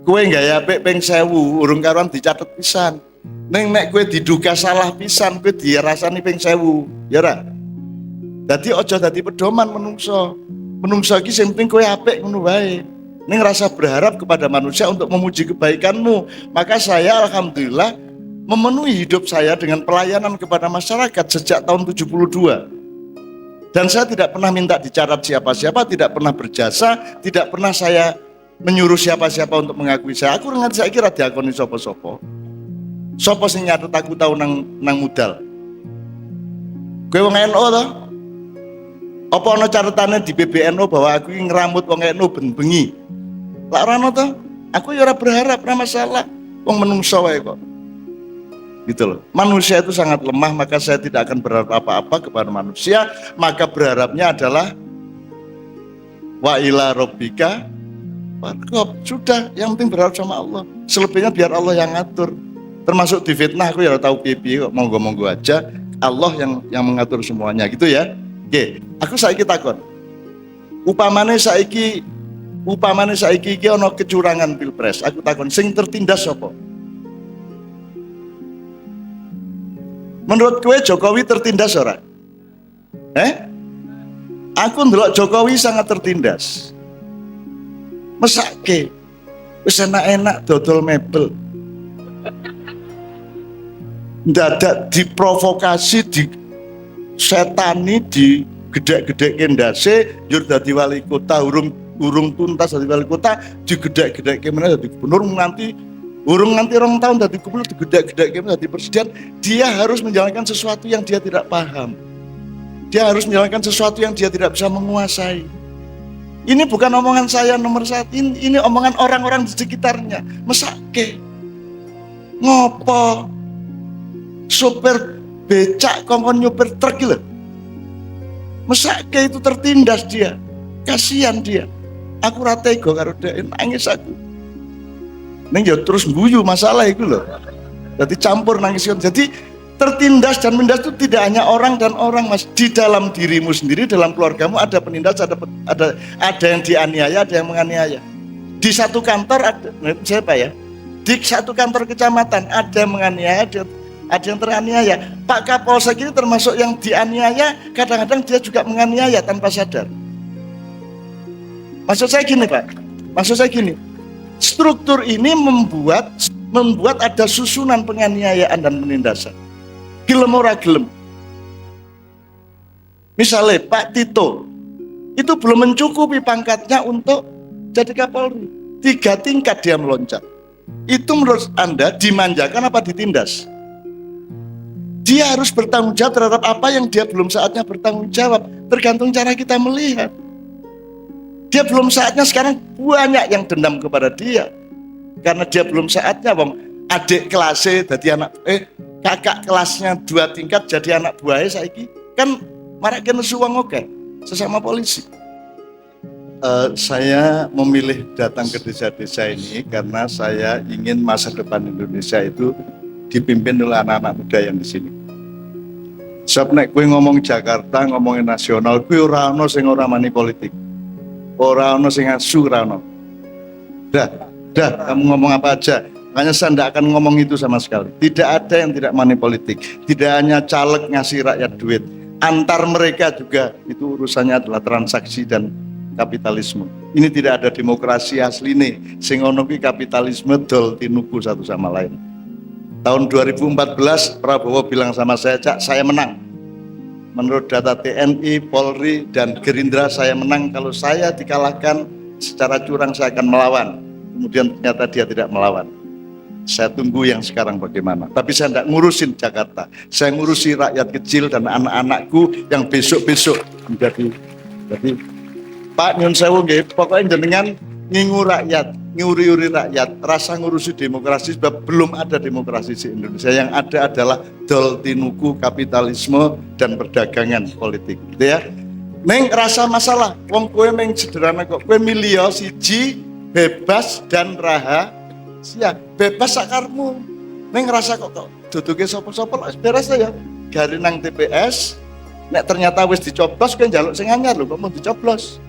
Kowe gaya apik ping 1000 urung karuan dicatet pisan. Ning nek kowe diduga salah pisan kowe dirasani ping 1000, ya ora? Dadi aja dadi pedoman menungso. Menungso iki sing penting kowe apik ngono wae. Ning rasa berharap kepada manusia untuk memuji kebaikanmu. Maka saya alhamdulillah memenuhi hidup saya dengan pelayanan kepada masyarakat sejak tahun 72. Dan saya tidak pernah minta dicatat siapa-siapa, tidak pernah berjasa, tidak pernah saya menyuruh siapa-siapa untuk mengakui saya. Aku ngerti saya kira diakoni sopo-sopo. Sopo sing nyatet aku tahu nang modal. Kowe wong NU to? Apa ana catetane di PBNU bahwa aku iki ngeramut wong NU ben bengi? Lah ora ono to? Aku ya ora berharap, ora masalah. Wong menungso wae kok. Gitu loh. Manusia itu sangat lemah, maka saya tidak akan berharap apa-apa kepada manusia. Maka berharapnya adalah wa ila rabbika farghab. Sudah, yang penting berharap sama Allah. Selebihnya biar Allah yang ngatur. Termasuk di fitnah aku ya tahu pipi kok, monggo-monggo aja. Allah yang mengatur semuanya gitu ya. Oke, aku saiki takon. Upamane saiki iki ana kecurangan pilpres. Aku takon sing tertindas sapa? Menurut kowe Jokowi tertindas ora? Aku ndelok Jokowi sangat tertindas. Mesake wis enak-enak dodol mebel. Ndadak diprovokasi, di setani, di gedek-gedeke ndase njur dadi wali kota, urung tuntas dadi wali kota, digedek-gedeke meneh dadi gubernur, nanti urung nganti 2 tahun dadi gubernur, digedek-gedeke meneh dadi presiden. Dia harus menjalankan sesuatu yang dia tidak paham. Dia harus menjalankan sesuatu yang dia tidak bisa menguasai. Ini bukan omongan saya nomor 1, ini omongan orang-orang di sekitarnya. Mesake ngopo sopir becak kongkon nyopir truk lho. Mesake itu tertindas dia. Kasihan dia. Aku ra tega karo dhek, nangis aku. Ning ya terus guyu masalah itu loh. Jadi campur nangis. Jadi tertindas dan menindas itu tidak hanya orang dan orang, Mas. Di dalam dirimu sendiri, dalam keluargamu ada penindas, ada yang dianiaya, ada yang menganiaya. Di satu kantor ada siapa ya? Di satu kantor kecamatan ada yang menganiaya, ada yang teraniaya. Pak Kapolsek ini termasuk yang dianiaya, kadang-kadang dia juga menganiaya tanpa sadar. Maksud saya gini Pak, struktur ini membuat ada susunan penganiayaan dan penindasan. Gelem ora gelem. Misalnya Pak Tito itu belum mencukupi pangkatnya untuk jadi Kapolri. 3 tingkat dia meloncat. Itu menurut Anda dimanjakan apa ditindas? Dia harus bertanggung jawab terhadap apa yang dia belum saatnya bertanggung jawab. Tergantung cara kita melihat. Dia belum saatnya, sekarang banyak yang dendam kepada dia. Karena dia belum saatnya, wong adik kelasnya jadi anak, kakak kelasnya 2 tingkat jadi anak buahnya saiki. Kan maraken suwang oke, sesama polisi. Saya memilih datang ke desa-desa ini karena saya ingin masa depan Indonesia itu dipimpin oleh anak-anak muda yang di sini. Sebab nek kowe ngomong Jakarta, ngomongin nasional, kowe ora ono sing ora mani politik. Ora ono sing asu, ora ono. Dah, kamu ngomong apa aja. Makanya saya tidak akan ngomong itu sama sekali. Tidak ada yang tidak mani politik. Tidak hanya caleg ngasih rakyat duit. Antar mereka juga itu urusannya adalah transaksi dan kapitalisme. Ini tidak ada demokrasi asli nih. Sing ono ki kapitalisme dol tinuku satu sama lain. Tahun 2014 Prabowo bilang sama saya, Cak, saya menang. Menurut data TNI, Polri, dan Gerindra saya menang. Kalau saya dikalahkan secara curang saya akan melawan. Kemudian ternyata dia tidak melawan. Saya tunggu yang sekarang bagaimana. Tapi saya tidak ngurusin Jakarta. Saya ngurusi rakyat kecil dan anak-anakku yang besok-besok menjadi. Jadi Pak Nyun Sewu nggih, pokoknya jenengan ngingu rakyat, nguri-uri rakyat, rasa ngurusi demokrasi, sebab belum ada demokrasi di Indonesia. Yang ada adalah dol tinuku, kapitalisme dan perdagangan politik, gitu ya. Neng rasa masalah, wong kowe meng sederhana kok, kowe milih siji bebas dan rahasia. Bebas sakarmu. Neng rasa kok duduke sapa-sapa lak beres ya. Gari nang TPS, nek ternyata wis dicoblos kowe njaluk sing anyar lho, kok mau dicoblos.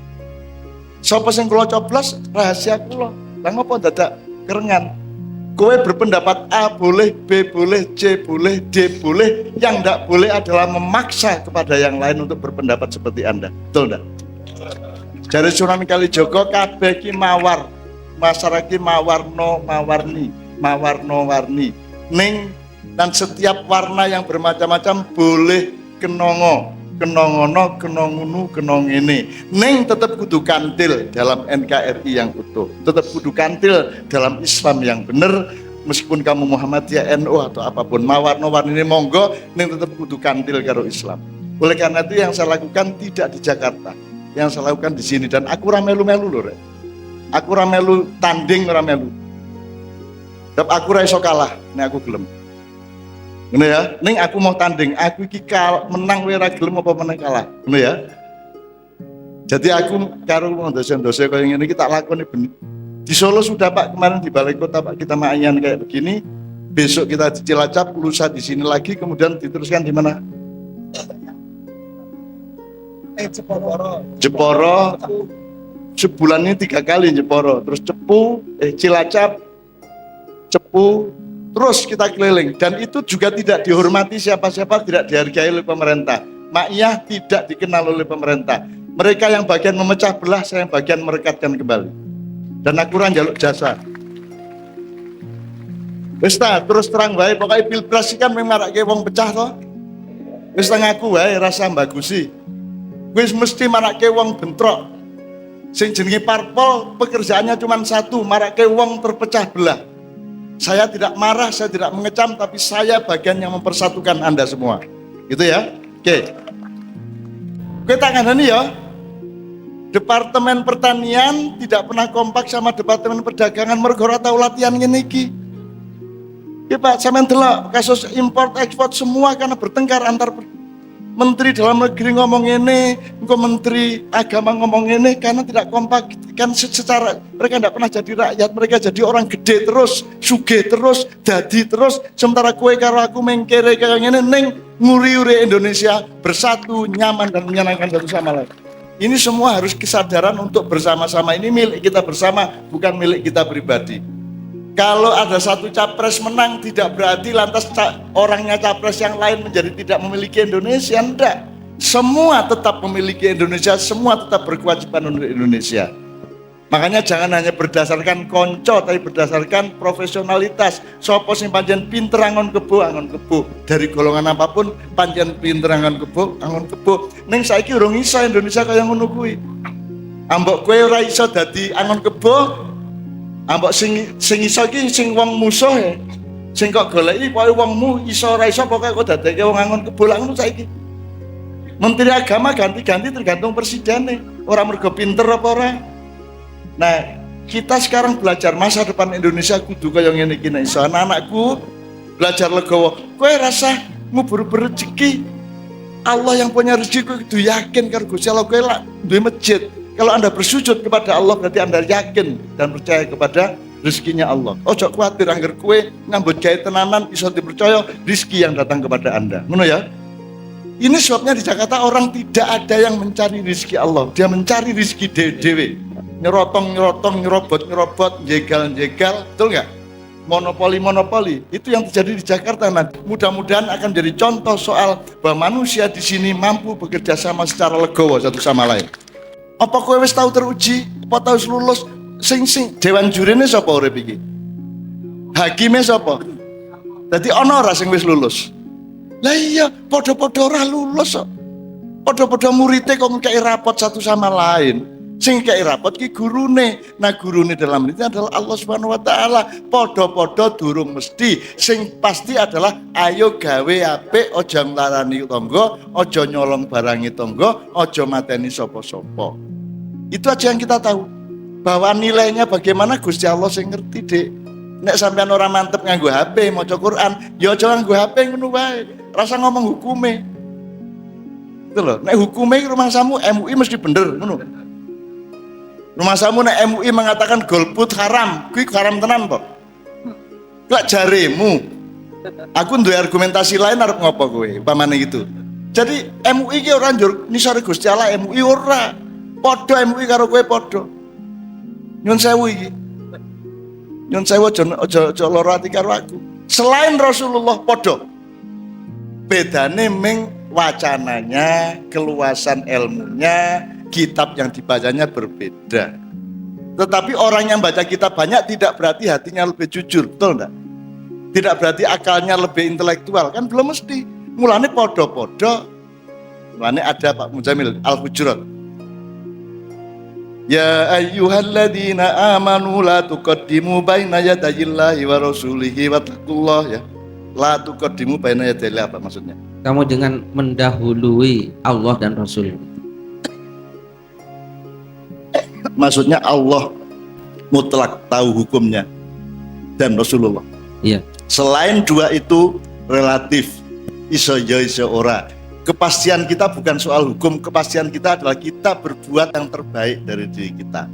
Sapa sing kula coblos rahasia kula. Lah ngopo dadak kerengan. Kowe berpendapat A boleh, B boleh, C boleh, D boleh. Yang tidak boleh adalah memaksa kepada yang lain untuk berpendapat seperti Anda. Betul enggak? Dari Sunan Kalijaga kabeh ki mawar. Masyarakat mawarni. Ning dan setiap warna yang bermacam-macam boleh kenongo, kenongono, kenongunu, kenongene. Ning tetap kudu kantil dalam NKRI yang utuh. Tetap kudu kantil dalam Islam yang benar. Meskipun kamu Muhammadiyah, NU atau apapun, mawarno-warni ini monggo, ning tetap kudu kantil karo Islam. Oleh karena itu yang saya lakukan tidak di Jakarta, yang saya lakukan di sini, dan aku ramelu-melu loh, Rek. Aku ramelu tanding, ramelu. Tapi aku ra iso kalah, nek aku gelem. Ngono ya, ning aku mau tanding, aku iki menang kowe ra gelem apa menang kalah. Ngono ya. Jadi aku karo dosen-dosen kaya ngene iki tak lakoni bener. Di Solo sudah Pak, kemarin di Balai Kota Pak kita mayan kayak begini. Besok kita di Cilacap, lusa di sini lagi, kemudian diteruskan di mana? Jeporo. Sebulan ini 3 kali Jeporo, terus Cilacap, Cepu, terus kita keliling. Dan itu juga tidak dihormati siapa-siapa, tidak dihargai oleh pemerintah. Makyah tidak dikenal oleh pemerintah. Mereka yang bagian memecah belah, saya yang bagian merekatkan kembali. Dan aku ora njaluk jasa. Wis ta, terus terang wae, pokoknya pilpres kan memang marake wong pecah to. Wis ngaku wae rasa bagusi. Wis mesti marake wong bentrok. Sing jenenge parpol pekerjaannya cuma satu, marake wong terpecah belah. Saya tidak marah, saya tidak mengecam, tapi saya bagian yang mempersatukan Anda semua. Gitu ya? Oke. Kita kandani ya. Departemen Pertanian tidak pernah kompak sama Departemen Perdagangan, mergo ora tau latihan ngene iki. Iki Pak, sampean delok kasus import ekspor semua karena bertengkar antar Menteri Dalam Negeri ngomong ini, engko Menteri Agama ngomong ini, karena tidak kompak. Kan secara mereka tidak pernah jadi rakyat, mereka jadi orang gede terus, sugih terus, dadi terus. Sementara kue karo aku mengkere kayak gini, neng nguri-uri Indonesia bersatu, nyaman dan menyenangkan satu sama lain. Ini semua harus kesadaran untuk bersama-sama. Ini milik kita bersama, bukan milik kita pribadi. Kalau ada satu capres menang tidak berarti lantas orangnya capres yang lain menjadi tidak memiliki Indonesia. Enggak. Semua tetap memiliki Indonesia, semua tetap berkewajiban untuk Indonesia. Makanya jangan hanya berdasarkan konco, tapi berdasarkan profesionalitas. Sopo sing pancen pinter angon kebo. Dari golongan apapun pancen pinter angon kebo. Ning saiki urung iso Indonesia kaya ngono kuwi. Ambok kowe ora iso dadi angon kebo. Ambok sing iso iki sing wong musuh ya. Sing kok goleki pokoke wongmu iso ora iso pokoke kok dadeke wong angon kebo lak ngono saiki. Menteri Agama ganti-ganti tergantung presidennya. Ora mergo pinter apa ora. Nah, kita sekarang belajar masa depan Indonesia kudu kaya ngene iki nek iso. Anak-anakku belajar legowo. Kowe rasa ngubur rezeki. Allah yang punya rezeki kowe kudu yakin karo Gusti Allah kowe lak duwe masjid. Kalau Anda bersujud kepada Allah berarti Anda yakin dan percaya kepada rezekinya Allah. Ojo kuatir angger kue ngambut gawe tenanan iso dipercaya rezeki yang datang kepada Anda. Ngono ya? Ini sebabnya di Jakarta orang tidak ada yang mencari rezeki Allah. Dia mencari rezeki dewe. Nyerotong, nyerobot, jegal, betul nggak? Monopoli. Itu yang terjadi di Jakarta nanti. Mudah-mudahan akan jadi contoh soal bahwa manusia di sini mampu bekerja sama secara legowo satu sama lain. Apa kowe wis tahu teruji? Apa tahu lulus? Sing dewan jurine sapa urip iki? Hakime sapa? Dadi ana ora sing wis lulus? Lah iya, padha-padha ora lulus kok. Padha-padha muridé kok ngekeki rapot satu sama lain. Sing ngekeki rapot ki gurune. Nah, gurune dalam ini adalah Allah Subhanahu wa taala. Padha-padha durung mesti. Sing pasti adalah ayo gawe apik, aja nglarani tangga, aja nyolong barangi tangga, aja mateni sapa-sapa. Itu aja yang kita tahu. Bahwa nilainya bagaimana Gusti Allah sing ngerti, Dik. Nek sampean ora mantep nganggo HP maca Quran, ya aja nganggo HP ngono wae. Rasa ngomong hukume. Itu lho, nek hukume rumah samu MUI mesti bener ngono. Rumah samu nek MUI mengatakan golput haram, kuwi haram tenan kok. Lek jaremu. Aku duwe argumentasi lain arep ngopo kowe, umpamane gitu. Jadi MUI ki ora njur nisore Gusti Allah, MUI ora. Padha MUI karo kowe padha. Nyun sewu iki. Nyun sewu aja lara ati karo aku. Selain Rasulullah podo. Bedane ming wacananya, keluasan ilmunya, kitab yang dibacanya berbeda. Tetapi orang yang baca kitab banyak tidak berarti hatinya lebih jujur, betul enggak? Tidak berarti akalnya lebih intelektual, kan belum mesti. Mulane podo-podo. Mulane ada Pak Mujamil Al-Hujurat. Ya ayyuhalladzina amanu la tuqaddimu baina yadayillahi wa rasulihi wattaqullah ya. La tuqaddimu baina yadayillahi apa maksudnya? Kamu dengan mendahului Allah dan Rasul. Maksudnya Allah mutlak tahu hukumnya dan Rasulullah. Iya. Selain dua itu relatif iso ya iso ora. Kepastian kita bukan soal hukum, kepastian kita adalah kita berbuat yang terbaik dari diri kita.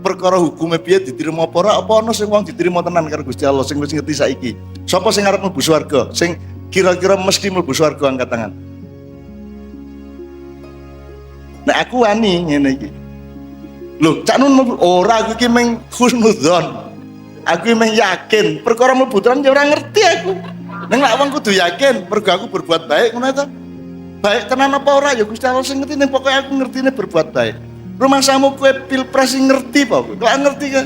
Perkara hukume piye diterima apa ana sing wong diterima tenan karo Gusti Allah sing wis ngerti saiki. Sapa sing arep mlebu swarga? Sing kira-kira mesti mlebu swarga angkat tangan. Nah aku wani ngene iki. Lho, cak nun ora aku iki meng husnudzon. Aku meng yakin perkara mlebu tenan ya ora ngerti aku. Ning lak wong kudu yakin mergo aku berbuat baik ngono ta. Baik tenan apa ora ya Gusti Allah sing ngerti ning pokoke aku ngertine berbuat baik. Rumah samu kowe pilpres sing ngerti apa kowe? Ora ngerti kan?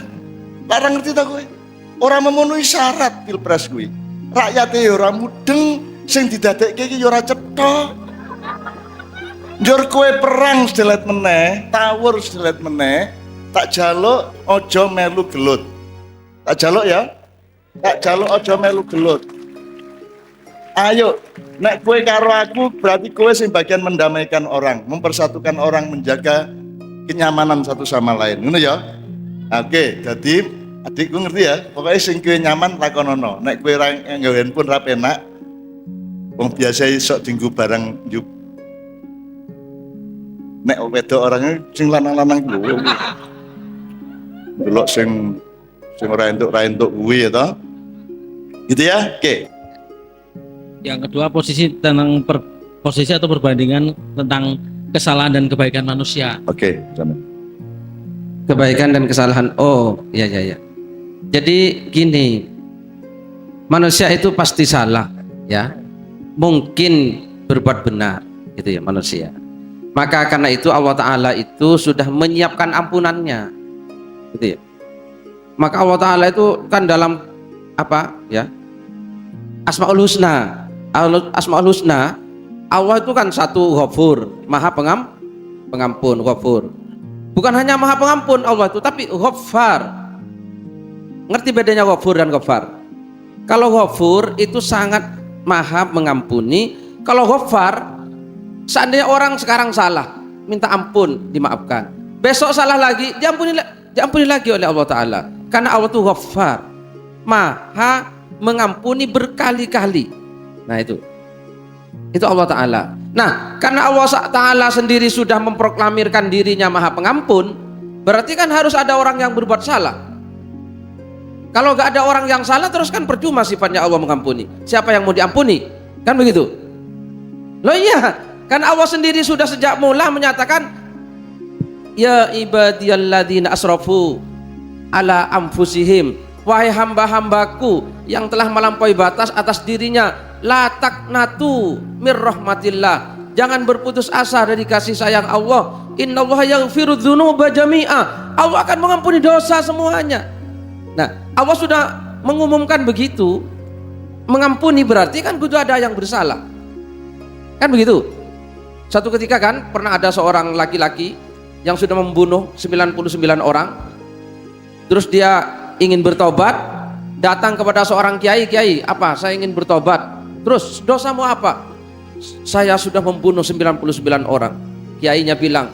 Ora ngerti ta kowe? Ora memenuhi syarat pilpres kuwi. Rakyate ya ora mudeng, sing didadekke iki ya ora cetha. Njur kowe perang sedelet meneh, tawur sedelet meneh, tak jaluk aja melu gelut. Tak jaluk ya. Tak jaluk aja melu gelut. Ayo, nek kowe karo aku berarti kowe sing bagian mendamaikan orang, mempersatukan orang, menjaga kenyamanan satu sama lain. Ngono ya? Oke, jadi adikku ngerti ya, pokoknya sing kowe nyaman lakonono. Nek kowe ora nggawe handphone ra penak, wong biasa sok dienggo barang yuk. Nek wedok orangnya sing lanang-lanang kuwi. Delok sing ora entuk kuwi ya toh. Gitu ya? Oke. Yang kedua posisi atau perbandingan tentang kesalahan dan kebaikan manusia. Oke, sama. Kebaikan dan kesalahan. Oh, ya. Jadi gini, manusia itu pasti salah, ya. Mungkin berbuat benar, gitu ya manusia. Maka karena itu Allah Ta'ala itu sudah menyiapkan ampunannya, gitu ya. Maka Allah Ta'ala itu kan dalam apa, ya? Asmaul Husna. Asmaul Husna, Allah itu kan satu Ghafur, Maha Pengampun, Ghafur. Bukan hanya Maha Pengampun Allah itu, tapi Ghaffar. Ngerti bedanya Ghafur dan Ghaffar? Kalau Ghafur itu sangat Maha mengampuni. Kalau Ghaffar, seandainya orang sekarang salah, minta ampun, dimaafkan. Besok salah lagi, diampuni lagi oleh Allah Ta'ala. Karena Allah itu Ghaffar, Maha mengampuni berkali-kali. Nah itu Allah Ta'ala. Nah karena Allah Ta'ala sendiri sudah memproklamirkan dirinya Maha Pengampun, berarti kan harus ada orang yang berbuat salah. Kalau gak ada orang yang salah terus kan percuma sifatnya Allah mengampuni. Siapa yang mau diampuni? Kan begitu. Loh iya, kan Allah sendiri sudah sejak mula menyatakan ya ibadiyalladzina asrafu ala anfusihim, wahai hamba-hambaku yang telah melampaui batas atas dirinya, la taqnatu mir rahmatillah, jangan berputus asa dari kasih sayang Allah. Innallaha yaghfiru dzunuba jami'a, Allah akan mengampuni dosa semuanya. Nah Allah sudah mengumumkan begitu. Mengampuni berarti kan kudu ada yang bersalah, kan begitu. Satu ketika kan pernah ada seorang laki-laki yang sudah membunuh 99 orang, terus dia ingin bertobat, datang kepada seorang kiai, apa? Saya ingin bertobat. Terus dosamu apa? Saya sudah membunuh 99 orang. Kiainya bilang,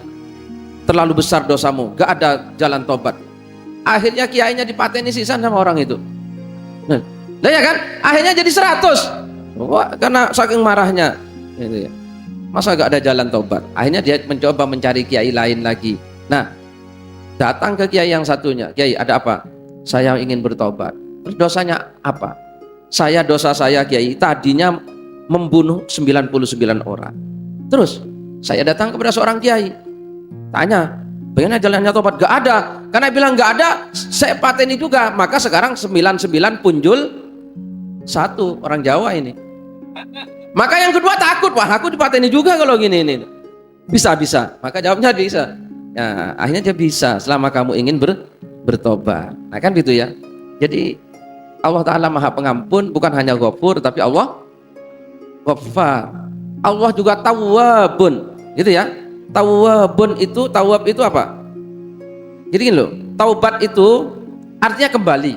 terlalu besar dosamu, gak ada jalan tobat. Akhirnya kiainya dipateni sisan sama orang itu. Nah ya kan? Akhirnya jadi 100. Wah, karena saking marahnya. Gitu ya. Masa gak ada jalan tobat? Akhirnya dia mencoba mencari kiai lain lagi. Nah, datang ke kiai yang satunya. Kiai, ada apa? Saya ingin bertobat. Terus dosanya apa? Dosa saya kiai tadinya membunuh 99 orang. Terus saya datang kepada seorang kiai, tanya, Bagaimana jalannya tobat? Gak ada. Karena bilang gak ada, saya pateni juga. Maka sekarang 99 punjul satu, orang Jawa ini. Maka yang kedua takut, wah aku dipateni juga kalau gini ini. Bisa. Maka jawabnya bisa. Ya, akhirnya dia bisa selama kamu ingin bertobat. Nah kan gitu ya. Jadi Allah Ta'ala Maha Pengampun, bukan hanya Ghafur, tapi Allah Ghaffar. Allah juga Tawwabun, gitu ya. Tawwab itu apa? Jadi gini loh, taubat itu artinya kembali.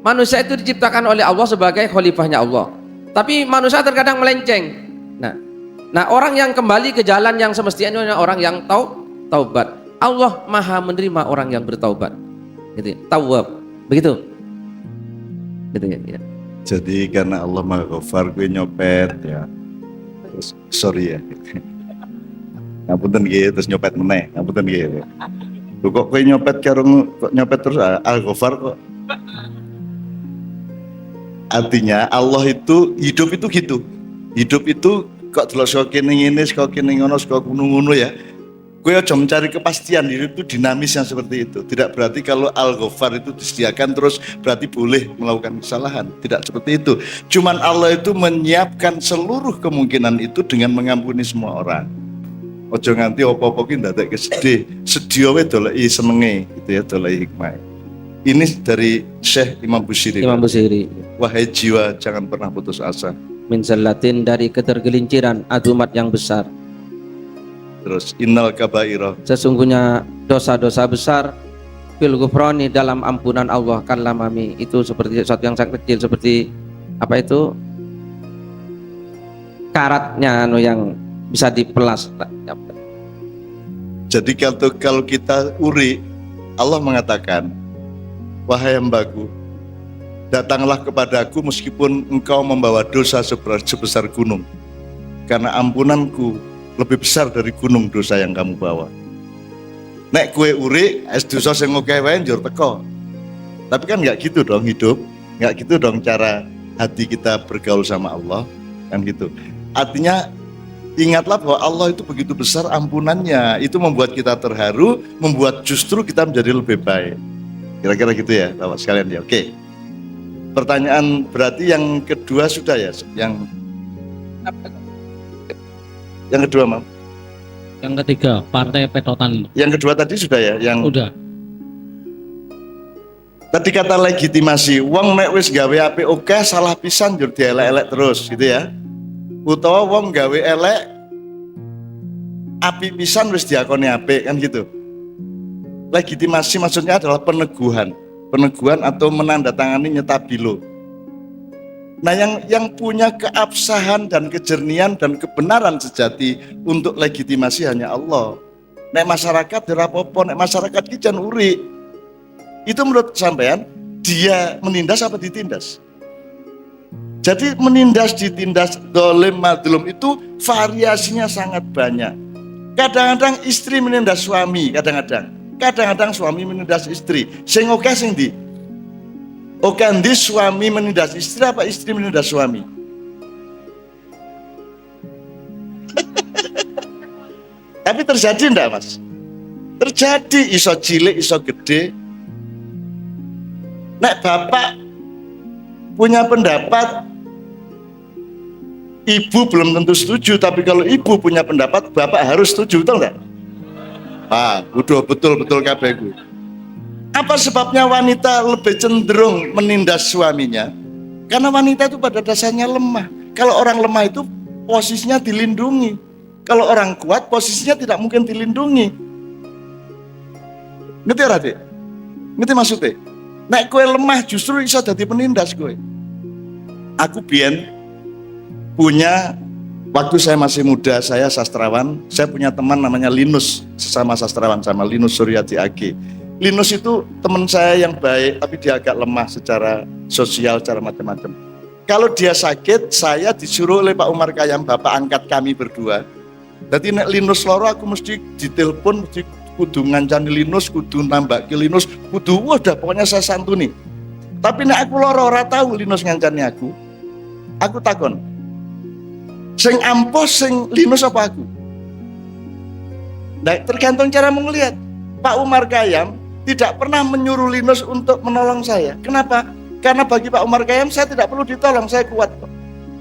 Manusia itu diciptakan oleh Allah sebagai khalifahnya Allah. Tapi manusia terkadang melenceng. Nah, orang yang kembali ke jalan yang semestinya orang yang taubat. Allah Maha menerima orang yang bertaubat. Gitu. Tawwab. Begitu. Gitu ya. Jadi karena Allah Maha Ghafar, gue nyopet ya. Terus, sorry ya. Ngapunten nggih, terus nyopet meneh. Ngapunten nggih. Lho kok kowe nyopet karo kok nyopet terus Al-Ghafar kok. Artinya Allah itu hidup itu gitu. Hidup itu kok delok saka kene ngene, saka kene ngono, saka ngono ya. Kowe aja mencari kepastian, hidup itu dinamis yang seperti itu. Tidak berarti kalau Al-Ghafar itu disediakan terus berarti boleh melakukan kesalahan. Tidak seperti itu. Cuman Allah itu menyiapkan seluruh kemungkinan itu dengan mengampuni semua orang. Ojo nganti apa-apa ki ndadak kesedih, sedih wae doleki senenge gitu ya, doleki hikmah. Ini dari Syekh Imam Busiri. Imam Busiri. Wahai jiwa, jangan pernah putus asa. Min zallatin, dari ketergelinciran adumat yang besar. Terus innal kabaira, Sesungguhnya dosa-dosa besar fil ghufrani, dalam ampunan Allah, kalamami, itu seperti sesuatu yang sangat kecil, seperti apa itu? Karatnya yang bisa dipelas. jadi kalau kita uri, Allah mengatakan, wahai hambaku, datanglah kepadaku meskipun engkau membawa dosa sebesar gunung, karena ampunanku lebih besar dari gunung dosa yang kamu bawa. Nek kue uri, es dosa sing akeh wae njur teko. Tapi kan nggak gitu dong hidup, nggak gitu dong cara hati kita bergaul sama Allah, kan gitu. Artinya ingatlah bahwa Allah itu begitu besar ampunannya, itu membuat kita terharu, membuat justru kita menjadi lebih baik. Kira-kira gitu ya Bapak sekalian ya. Oke. Pertanyaan berarti yang kedua sudah ya, yang kedua Mam. Yang ketiga, partai petotan. Yang kedua tadi sudah ya, yang Udah. tadi kata legitimasi, wong nek wis gawe apik oke, salah pisan njur dielek-elek terus gitu ya. Utawa wong gawe elek apik pisan wis diakoni apik, kan gitu. Legitimasi maksudnya adalah peneguhan atau menandatangani nyetabilo. Nah, yang punya keabsahan dan kejernihan dan kebenaran sejati untuk legitimasi hanya Allah. Nek masyarakat dirapopo, nek masyarakat ki jan uri. Itu menurut sampean dia menindas apa ditindas? Jadi menindas, ditindas, dolim, madlum itu variasinya sangat banyak. Kadang-kadang istri menindas suami, kadang-kadang suami menindas istri. Sing oke sing ndi? Oke ndi suami menindas istri apa istri menindas suami? Tapi terjadi enggak Mas? Terjadi, iso cilik, iso gede. Nek bapak punya pendapat, ibu belum tentu setuju, tapi kalau ibu punya pendapat, bapak harus setuju, betul enggak? Udah betul-betul kabeh gue. Apa sebabnya wanita lebih cenderung menindas suaminya? Karena wanita itu pada dasarnya lemah. Kalau orang lemah itu posisinya dilindungi. Kalau orang kuat posisinya tidak mungkin dilindungi. Ngerti ora, Dik? Ngerti maksudnya? Nek kowe lemah justru iso dadi penindas kowe. Aku biyen punya, waktu saya masih muda, saya sastrawan, saya punya teman namanya Linus, sesama sastrawan sama Linus Suryati AG. Linus itu teman saya yang baik, tapi dia agak lemah secara sosial, secara macam-macam. Kalau dia sakit, saya disuruh oleh Pak Umar Khayyam, bapak angkat kami berdua. Jadi nek Linus loro, aku mesti ditelepon, mesti kudu ngancani Linus, kudu nambah ke Linus, kudu udah pokoknya saya santuni. Tapi nek aku loro ora tahu Linus ngancani aku takon, sing ampos sing Linus apa aku? Nah, tergantung cara melihat. Pak Umar Khayyam tidak pernah menyuruh Linus untuk menolong saya. Kenapa? Karena bagi Pak Umar Khayyam saya tidak perlu ditolong, saya kuat kok.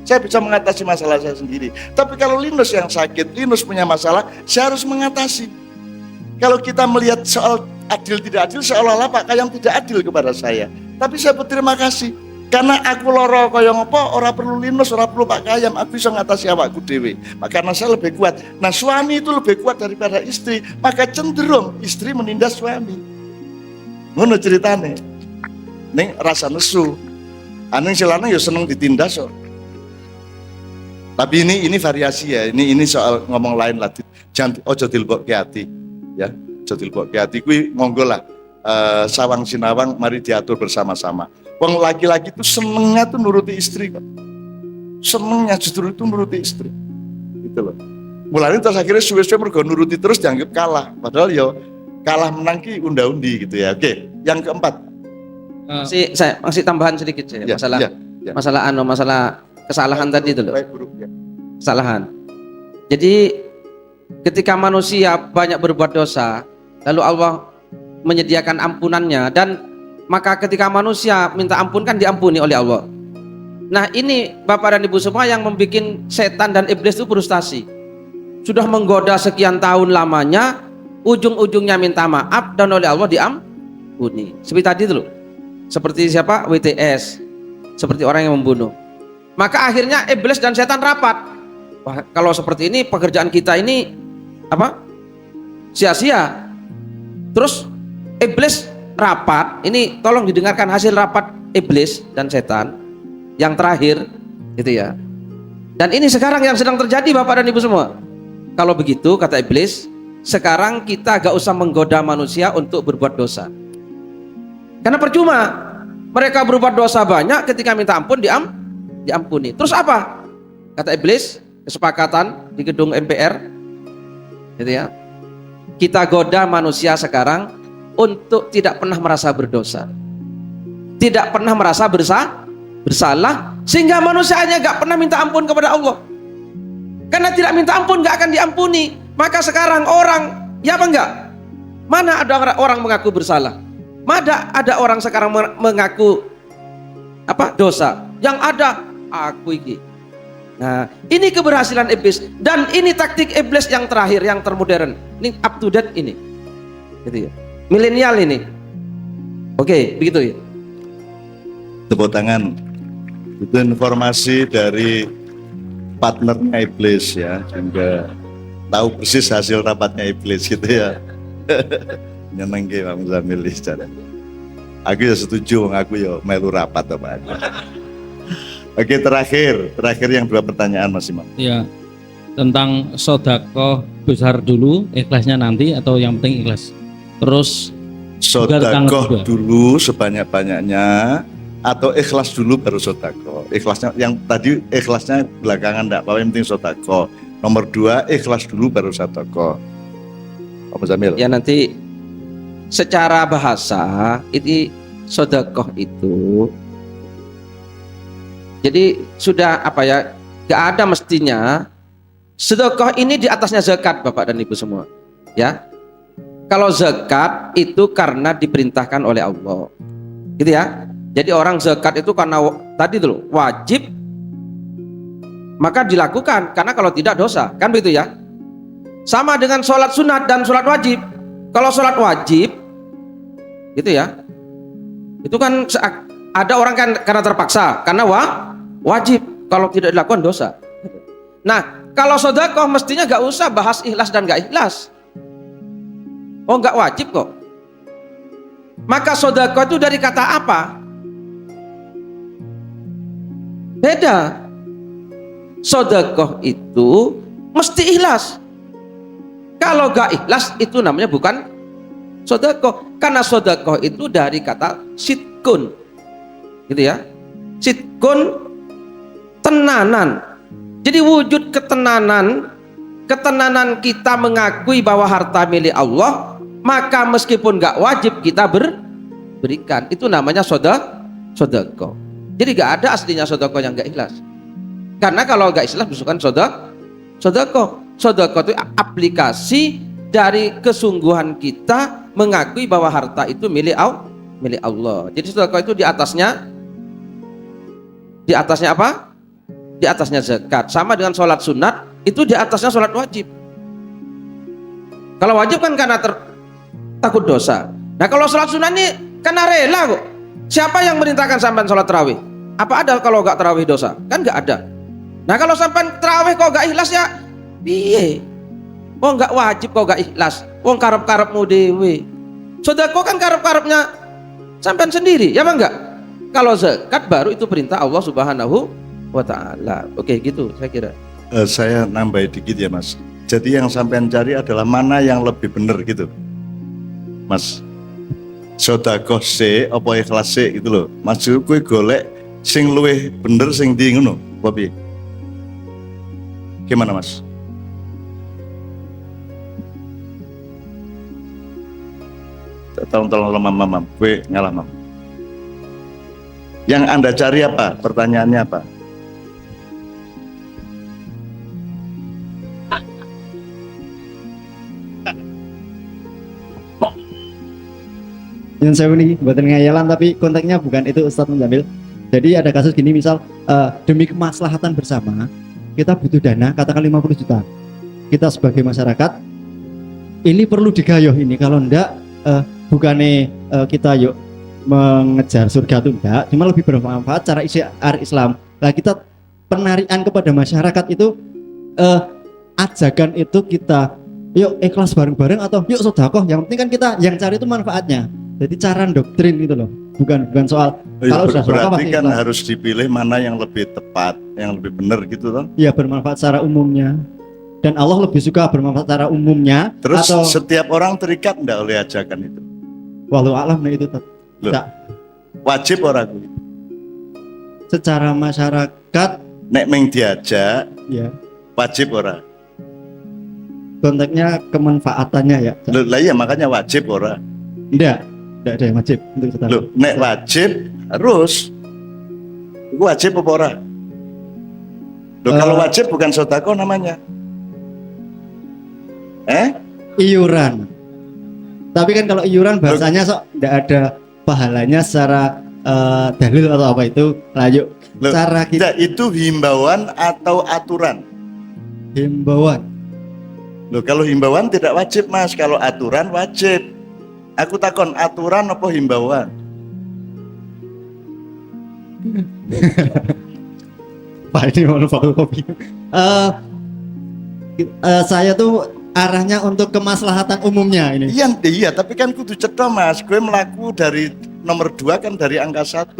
Saya bisa mengatasi masalah saya sendiri. Tapi kalau Linus yang sakit, Linus punya masalah, saya harus mengatasi. Kalau kita melihat soal adil tidak adil, seolah-olah Pak Khayyam tidak adil kepada saya. Tapi saya berterima kasih. Karena aku loro kaya ngopo, ora perlu Linus, ora perlu Pak Khayyam, aku bisa ngatasi awakku dewe. Karena saya lebih kuat. Nah, suami itu lebih kuat daripada istri, maka cenderung istri menindas suami. Ngono ceritane. Ning rasa nesu. Aning silane ya seneng ditindas kok. Tapi ini variasi ya. Ini soal ngomong lain lah. Jangan ojo dilebokke ati. Ya, ojo dilebokke ati kuwi monggo lah. Sawang sinawang mari diatur bersama-sama. Wong laki-laki itu senengnya tuh nuruti istri kok. Senengnya justru itu nuruti istri. Gitu loh. Mulanya terus akhirnya suwe-suwe mergo nuruti terus dianggap kalah. Padahal ya kalah menang ki unda-undi gitu ya. Oke, yang keempat. Saya masih tambahan sedikit saya masalah kesalahan tadi itu loh. Baik, buruk, ya. Kesalahan. Jadi ketika manusia banyak berbuat dosa, lalu Allah menyediakan ampunannya, dan maka ketika manusia minta ampun kan diampuni oleh Allah. Nah, ini Bapak dan Ibu semua yang membuat setan dan iblis itu frustasi. Sudah menggoda sekian tahun lamanya, ujung-ujungnya minta maaf dan oleh Allah diampuni. Seperti tadi dulu. Seperti siapa? WTS. Seperti orang yang membunuh. Maka akhirnya iblis dan setan rapat. Wah, kalau seperti ini pekerjaan kita ini apa? Sia-sia. Terus iblis rapat, ini tolong didengarkan hasil rapat iblis dan setan yang terakhir gitu ya. Dan ini sekarang yang sedang terjadi Bapak dan Ibu semua. Kalau begitu kata iblis, sekarang kita gak usah menggoda manusia untuk berbuat dosa. Karena percuma, mereka berbuat dosa banyak, ketika minta ampun diampuni. Terus apa? Kata iblis, kesepakatan di gedung MPR gitu ya. Kita goda manusia sekarang untuk tidak pernah merasa berdosa, tidak pernah merasa bersalah, sehingga manusianya gak pernah minta ampun kepada Allah. Karena tidak minta ampun gak akan diampuni. Maka sekarang orang, ya apa enggak? Mana ada orang mengaku bersalah? Mana ada orang sekarang mengaku apa dosa? Yang ada aku ini. Nah, ini keberhasilan iblis, dan ini taktik iblis yang terakhir, yang termodern. Ini up to date ini. Gitu ya. Milenial ini. Oke, begitu ya. Tepuk tangan. Itu informasi dari partnernya iblis ya, sehingga tahu persis hasil rapatnya iblis gitu ya. Nyeneng ke Pak Muzamil secara. Aku ya setuju, aku ya melu rapat apa aja. Oke, terakhir yang dua pertanyaan Mas Imam. Ya, tentang sedekah besar dulu, ikhlasnya nanti, atau yang penting ikhlas. Terus Sedekah dulu sebanyak-banyaknya, atau ikhlas dulu baru sedekah. Ikhlasnya yang tadi ikhlasnya belakangan enggak, apa yang penting sedekah. Nomor 2, ikhlas dulu baru sedekah. Pak Muzamil. Ya, nanti secara bahasa ini sedekah itu jadi sudah apa ya, gak ada mestinya sedekah ini di atasnya zakat Bapak dan Ibu semua ya. Kalau zakat itu karena diperintahkan oleh Allah gitu ya. Jadi orang zakat itu karena tadi dulu wajib, maka dilakukan, karena kalau tidak dosa, kan begitu ya. Sama dengan sholat sunat dan sholat wajib. Kalau sholat wajib gitu ya, itu kan ada orang kan karena terpaksa, karena wajib, kalau tidak dilakukan dosa. Nah, kalau sedekah mestinya gak usah bahas ikhlas dan gak ikhlas. Oh, gak wajib kok. Maka sedekah itu dari kata apa? Beda. Sedekah itu mesti ikhlas. Kalau gak ikhlas itu namanya bukan sedekah. Karena sedekah itu dari kata sidkun, gitu ya. Sidkun, tenanan. Jadi wujud ketenanan kita mengakui bahwa harta milik Allah, maka meskipun gak wajib kita berikan. Itu namanya sedekah. Jadi gak ada aslinya sedekah yang gak ikhlas. Karena kalau gak ikhlas bukan sedekah. Sedekah itu aplikasi dari kesungguhan kita mengakui bahwa harta itu milik Allah. Jadi sedekah itu di atasnya apa? Di atasnya zakat. Sama dengan sholat sunat, itu di atasnya sholat wajib. Kalau wajib kan karena takut dosa. Nah kalau sholat sunat ini karena rela kok. Siapa yang merintahkan sampean sholat tarawih? Apa ada kalau gak tarawih dosa? Kan gak ada. Nah kalau sampean tarawih kok gak ikhlas ya piye? Oh gak wajib kok gak ikhlas. Wong karep-karepmu dewe. Sedekah kan karep-karepnya sampean sendiri, ya bang enggak? Kalau zakat baru itu perintah Allah Subhanahu wa ta'ala. Oke gitu saya kira. Saya nambah dikit ya Mas. Jadi yang sampean cari adalah mana yang lebih benar gitu Mas. Sedekah se apa ikhlas se gitu loh. Maksud kowe golek sing luwih bener sing ndi ngono apa piye? Gimana Mas? Tolong mam, kowe ngalah mam. Yang Anda cari apa? Pertanyaannya apa? Yang saya ini buatan ngayalan tapi konteksnya bukan itu Ustadz Muzamil. Jadi ada kasus gini misal demi kemaslahatan bersama kita butuh dana katakan 50 juta. Kita sebagai masyarakat ini perlu digayuh ini, kalau enggak bukannya kita yuk mengejar surga itu enggak, cuma lebih bermanfaat cara syiar Islam. Nah kita penarian kepada masyarakat itu ajakan itu kita yuk ikhlas bareng-bareng atau yuk sedekah, yang penting kan kita yang cari itu manfaatnya. Jadi cara doktrin gitu loh, bukan soal kalau sudah berarti kan ikhlas. harus dipilih mana yang lebih tepat, yang lebih benar gitu toh. Ya bermanfaat secara umumnya, dan Allah lebih suka bermanfaat secara umumnya. Terus atau setiap orang terikat enggak oleh ajakan itu? walau alam nah itu Loh, tak. wajib orang Secara masyarakat nek meng diajak ya wajib ora. konteksnya kemanfaatannya ya. Lah iya makanya wajib ora. Enggak ada yang wajib untuk sedekah. Loh, nek wajib harus. Itu wajib apa ora? Loh, kalau wajib bukan sedekah namanya. Iuran. Tapi kan kalau iuran bahasanya sok enggak ada pahalanya secara dalil atau apa itu. Lanjut. Loh, Cara kita itu himbauan atau aturan? himbauan. Loh, kalau himbauan tidak wajib Mas, kalau aturan wajib. Aku takon aturan apa himbauan? Pak ini mau fotokopi. Saya tuh arahnya untuk kemaslahatan umumnya ini. Iya, tapi kan kudu cetha Mas. Gue melaku dari nomor 2 kan dari angka 1.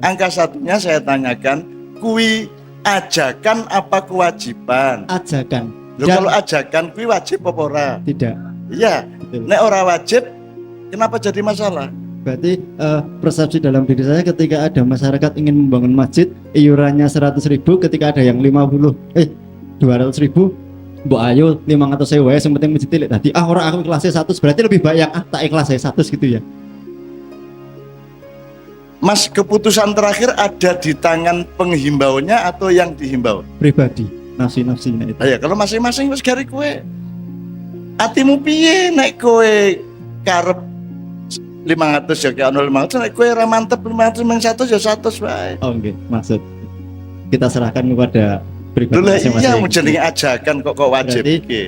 Angka 1-nya saya tanyakan, kui ajakan apa kewajiban? Ajakan. Loh, Dan kalau ajakan kui wajib apa ora? tidak. Iya. Betul. Nek ora wajib, kenapa jadi masalah? Berarti persepsi dalam diri saya ketika ada masyarakat ingin membangun masjid, iurannya 100.000, ketika ada yang 200.000, mbok ayo 500.000 wae sing penting masjid tilik tadi. Ora aku ikhlasnya 100, berarti lebih baik yang tak ikhlas saya 100 gitu ya. Mas, keputusan terakhir ada di tangan penghimbaunya atau yang dihimbau? Pribadi, nafsi itu. Ya kalau masing-masing wis gari kowe. Atimu piye nek kowe karep 500 ya kayak 500, nek kowe ora mantep 500 meng 100 ya 100 wae. Oh nggih, maksud kita serahkan kepada pribadi Lho iya masing-masing. mau jenenge ajakan kok wajib. Berarti Oke.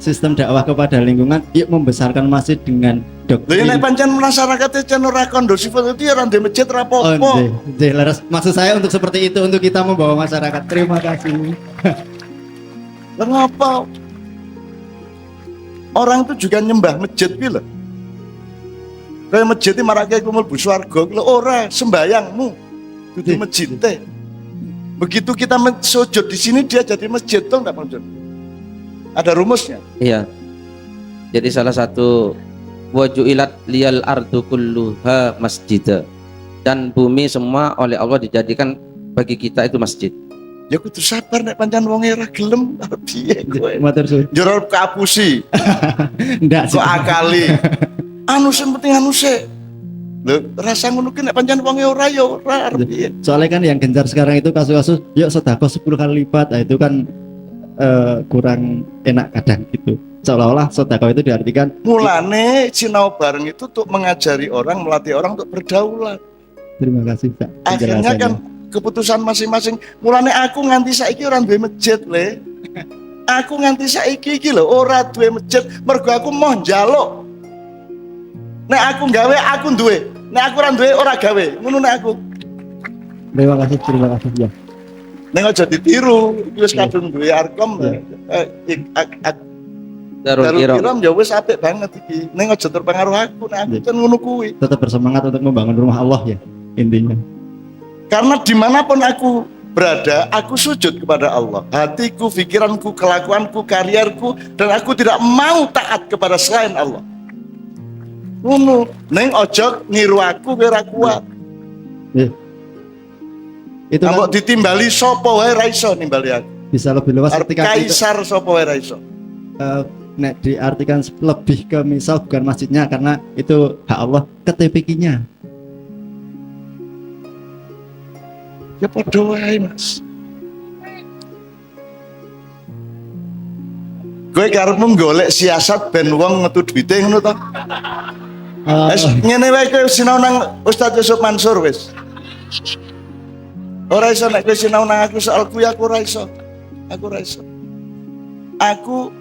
sistem dakwah kepada lingkungan, yuk membesarkan masjid dengan Lho doktrin. nek pancen masyarakate jan ora kondusif itu ya ora ndek masjid ora Oh, apa-apa. laras. Maksud saya untuk seperti itu, untuk kita membawa masyarakat. Terima kasih. Lah ngapa? Orang itu juga nyembah masjid kuwi lho. Kayak masjid iki marake ku mlebu swarga lho ora, sembayangmu dudu masjid teh. Begitu kita sujud di sini dia jadi masjid toh enggak Bang Jon? Ada rumusnya. Iya. Jadi salah satu wajuilat liyal ardu kulluha masjid. Dan bumi semua oleh Allah dijadikan bagi kita itu masjid. Ya kudu sabar nek pancen wonge ora gelem arep piye kowe. Matur suwun. Njero kapusi, Ndak sih. kok akali. Anu sing penting anu sik. Lho, rasa ngono ki nek pancen wonge ora ya ora arep piye. Soalnya kan yang gencar sekarang itu kasus-kasus yuk sedekah 10 kali lipat. Nah, itu kan kurang enak kadang gitu. seolah-olah sedekah itu diartikan Mulane sinau bareng itu untuk mengajari orang, melatih orang untuk berdaulat. terima kasih Pak Akhirnya kan keputusan masing-masing. Mulane aku nganti saiki ora duwe masjid le. Aku nganti saiki iki lho ora duwe masjid mergo aku mau njaluk. Nek aku gawe aku duwe. Nek aku ora duwe ora gawe. Ngono nek aku. terima kasih ya. Nek aja ditiru, iki wis kadung duwe Arkom. Darul Darul Kiram. Kiram ya wis apik banget iki. Nek aja terpengaruh aku, nek aku kan ngono kuwi. Tetap bersemangat untuk membangun rumah Allah ya intinya. Karena dimanapun aku berada, aku sujud kepada Allah. Hatiku, pikiranku, kelakuanku, karierku, dan aku tidak mau taat kepada selain Allah. Ngono, neng ojo niru aku kira kuat. Ya. Itu kan Ambok ditimbali sopo wae ra iso nimbali aku. bisa lebih luas Arep ketika itu kaisar sopo wae ra iso. nek diartikan lebih ke misal bukan masjidnya karena itu hak Allah ke TPQ-nya. Ya padha wae, Mas. Kowe karepmu golek siasat ben wong metu duwite ngono to? Wis ngene wae kowe sinau nang Ustaz Yusuf Mansur wis. Ora iso nek kowe sinau nang aku soal kuwi aku ora iso. Aku ora iso. Aku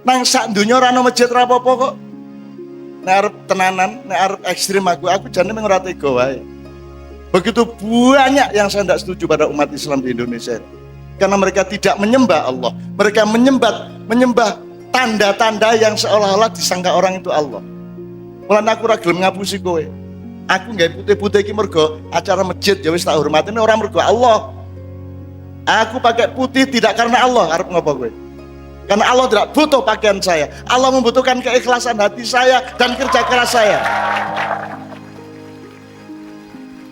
nang sak donya ora ono masjid ra apa-apa kok. Nek arep tenanan, nek arep ekstrim aku jane mung ora tega wae. Begitu banyak yang saya tidak setuju pada umat Islam di Indonesia. Karena mereka tidak menyembah Allah. Mereka menyembah tanda-tanda yang seolah-olah disangka orang itu Allah. Mulane aku ora gelem ngapusi kowe. Aku nggak putih-putih iki mergo acara masjid ya wis tak hormatine ora mergo Allah. Aku pakai putih tidak karena Allah, arep ngopo kowe? Karena Allah tidak butuh pakaian saya. Allah membutuhkan keikhlasan hati saya dan kerja keras saya.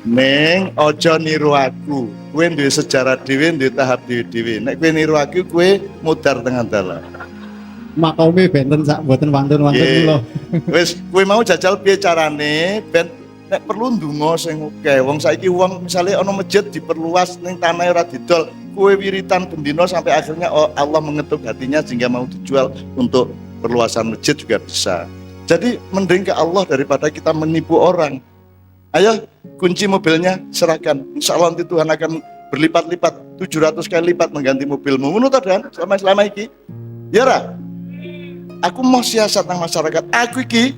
Neng ojo niru aku. Kowe duwe sejarah dhewe, duwe tahap dhewe-dhewe. Nek kowe niru aku, kowe mudar tengah dalan. Makome benten sak mboten wantun-wantun Nggih. lho. Wis kowe mau jajal piye carane ben nek perlu ndonga sing akeh. Wong saiki wong misale ana masjid diperluas ning tanah ora didol, kowe wiritan bendina sampai akhirnya Allah mengetuk hatinya sehingga mau dijual untuk perluasan masjid juga bisa. Jadi mending ke Allah daripada kita menipu orang. Ayo kunci mobilnya serahkan. Insya Allah nanti Tuhan akan berlipat-lipat 700 kali lipat mengganti mobilmu. Ngono ta Dan selama iki. Ya ra. Aku mau siasat nang masyarakat. Aku iki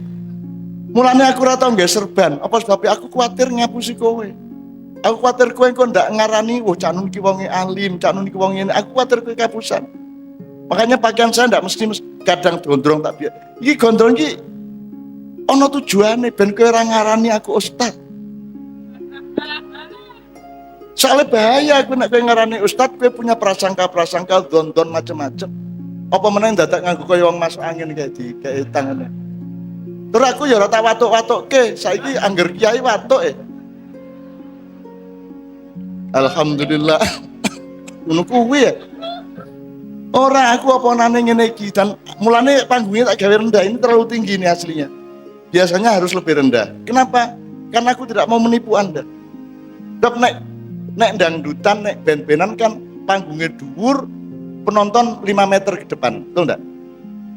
mulane aku ora tau nggih serban. Apa sebabnya aku kuatir ngapusi kowe. Aku kuatir kowe kok ndak ngarani cak nun iki wonge alim, cak nun iki wong ngene. Aku kuatir kowe kapusan. Makanya pakaian saya ndak mesti kadang gondrong tak biar. Iki gondrong iki ana tujuane ben kowe ora ngarani aku ustaz. Soalnya bahaya aku nek kowe ngarani ustaz, kowe punya prasangka-prasangka don-don macam-macam. Apa meneh dadak nganggo kaya wong masuk angin kayak tangane. Terus aku ya ora tak watuk-watukke, saiki angger kiai watuk Alhamdulillah. Ngono kuwi ya. Ora aku apa nane ngene iki dan mulane panggungnya tak gawe rendah ini terlalu tinggi nih aslinya. Biasanya harus lebih rendah. Kenapa? Karena aku tidak mau menipu Anda. Sebab nek dangdutan, nek band-bandan kan panggungnya dhuwur, penonton 5 meter ke depan, betul enggak?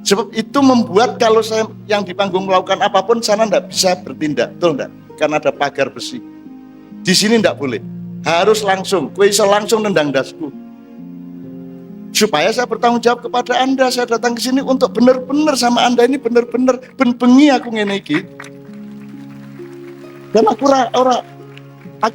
Sebab itu membuat kalau saya yang di panggung melakukan apapun sana enggak bisa bertindak, betul enggak? Karena ada pagar besi. Di sini enggak boleh. Harus langsung, kowe iso langsung nendang dasku. Supaya saya bertanggung jawab kepada Anda, saya datang ke sini untuk benar-benar sama Anda ini benar-benar ben bengi aku ngene iki. Dan aku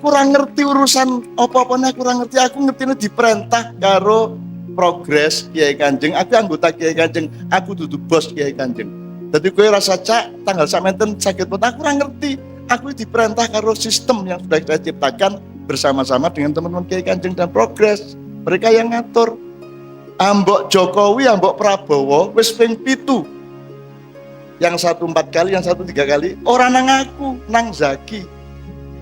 ora ngerti urusan apa-apane, aku ora ngerti, aku ngertine diperintah karo progres Kiai Kanjeng, aku anggota Kiai Kanjeng, aku dudu bos Kiai Kanjeng. Dadi kowe rasa cak tanggal samenten sakit pun aku ora ngerti. Aku diperintah karo sistem yang sudah kita ciptakan bersama-sama dengan teman-teman Kiai Kanjeng dan progres. Mereka yang ngatur. Ambok Jokowi, ambok Prabowo wis ping 7. Yang satu 4 kali, yang satu 3 kali. Ora nang aku, nang Zaki.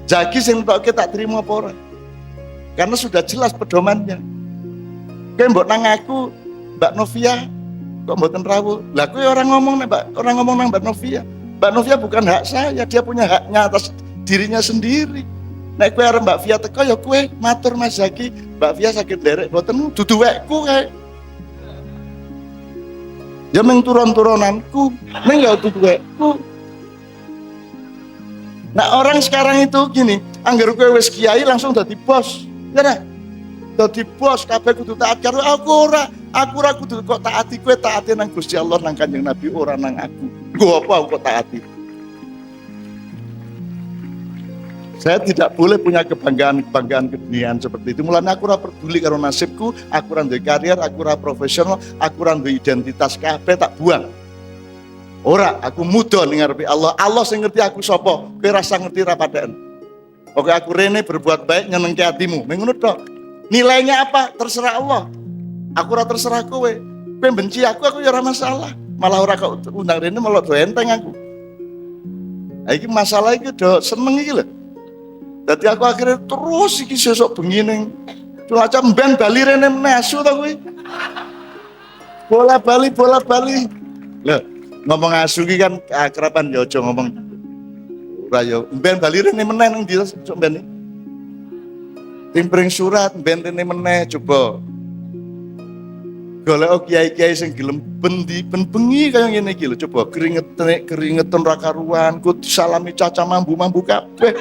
Zaki sing tok tak terima apa ora? Karena sudah jelas pedomannya. Kowe mbok nang aku, Mbak Novia, kok mboten rawuh. Lah kowe orang ngomong nang Mbak Novia. Mbak Novia bukan hak saya, dia punya haknya atas dirinya sendiri. Nek kowe arep Mbak Via teko ya kowe matur Mas Zaki, Mbak Via sakit derek mboten dudu wekku kae. Ya meng turun-turunanku, meng gak tuwekku. Nah orang sekarang itu gini, anggar kowe wis kiai langsung dadi bos. Ya dah. Dadi bos kabeh kudu taat karo aku ora kudu kok taati kowe, taati nang Gusti Allah nang Kanjeng Nabi ora nang aku. Gua apa aku kok taati? Saya tidak boleh punya kebanggaan keduniaan seperti itu. Mulanya aku ora peduli karo nasibku, aku ora duwe karier, aku ora profesional, aku ora duwe identitas kabeh tak buang. Ora, aku muda ning ngarepe Allah. Allah sing ngerti aku sapa, kowe rasa ngerti ra padhaan. Oke, aku rene berbuat baik nyenengke hatimu. Ning ngono tok. Nilainya apa? Terserah Allah. Aku ora terserah kowe. Kowe benci aku ya ora masalah. Malah ora kok undang rene malah do enteng aku. Iki masalah iki do seneng iki lho. Dadi aku akhirnya terus iki sesuk bengi ning cuaca mben bali rene menasu to kuwi. Bola bali. Lho, ngomong asu iki kan akraban ya aja ngomong ora ya mben bali rene meneh nang ndi sok mben. Timpring surat mben rene meneh coba. Golek kiai-kiai sing gelem ben bengi kaya ngene iki lho coba keringetan ra karuan ku disalami caca mambu kabeh.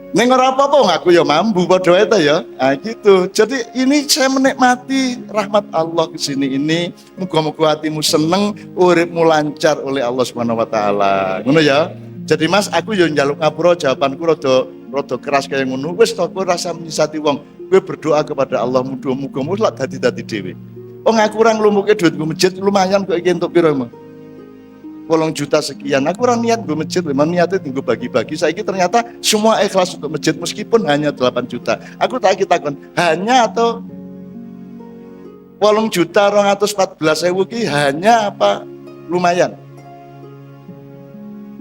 Neng ora apa-apa ngaku ya mambu padha wae ta ya. Nah gitu. Jadi ini saya menikmati rahmat Allah ke sini ini. Muga-muga hatimu seneng, uripmu lancar oleh Allah Subhanahu wa taala. Ngono ya. Jadi Mas, aku yo njaluk ngapura jawabanku rada keras kaya ngono. Wis to kowe rasa menyisati wong. Kowe berdoa kepada Allah muga-muga lak dadi dhewe. Wong aku ora nglumuke duitku masjid lumayan kok iki entuk piro emang. 8 juta sekian, aku orang niat gue masjid, memang niatnya tinggal bagi-bagi. Saya ternyata semua ikhlas untuk masjid meskipun hanya 8 juta. Aku tak takon hanya atau 8 juta 214.000 ki hanya apa lumayan.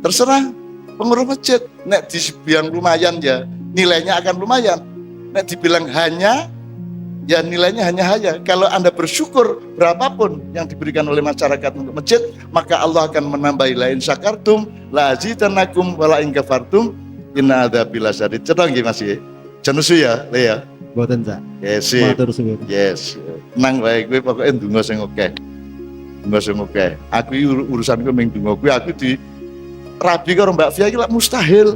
Terserah pengurus masjid. Nek dibilang lumayan ya nilainya akan lumayan. Nek dibilang hanya ya nilainya hanya. Kalau Anda bersyukur berapapun yang diberikan oleh masyarakat untuk masjid, maka Allah akan menambahi lain syakartum la azidannakum wala in kafartum inna adzabil lasyadid. Cedang nggih Mas nggih. Jenusu ya, le ya. Mboten, Cak. Yes. Matur suwun. Yes. Nang wae kowe pokoke ndonga sing akeh. Ndonga sing akeh. Aku urusanku ming ndonga kuwi aku di rabi karo Mbak Fia iki lak mustahil.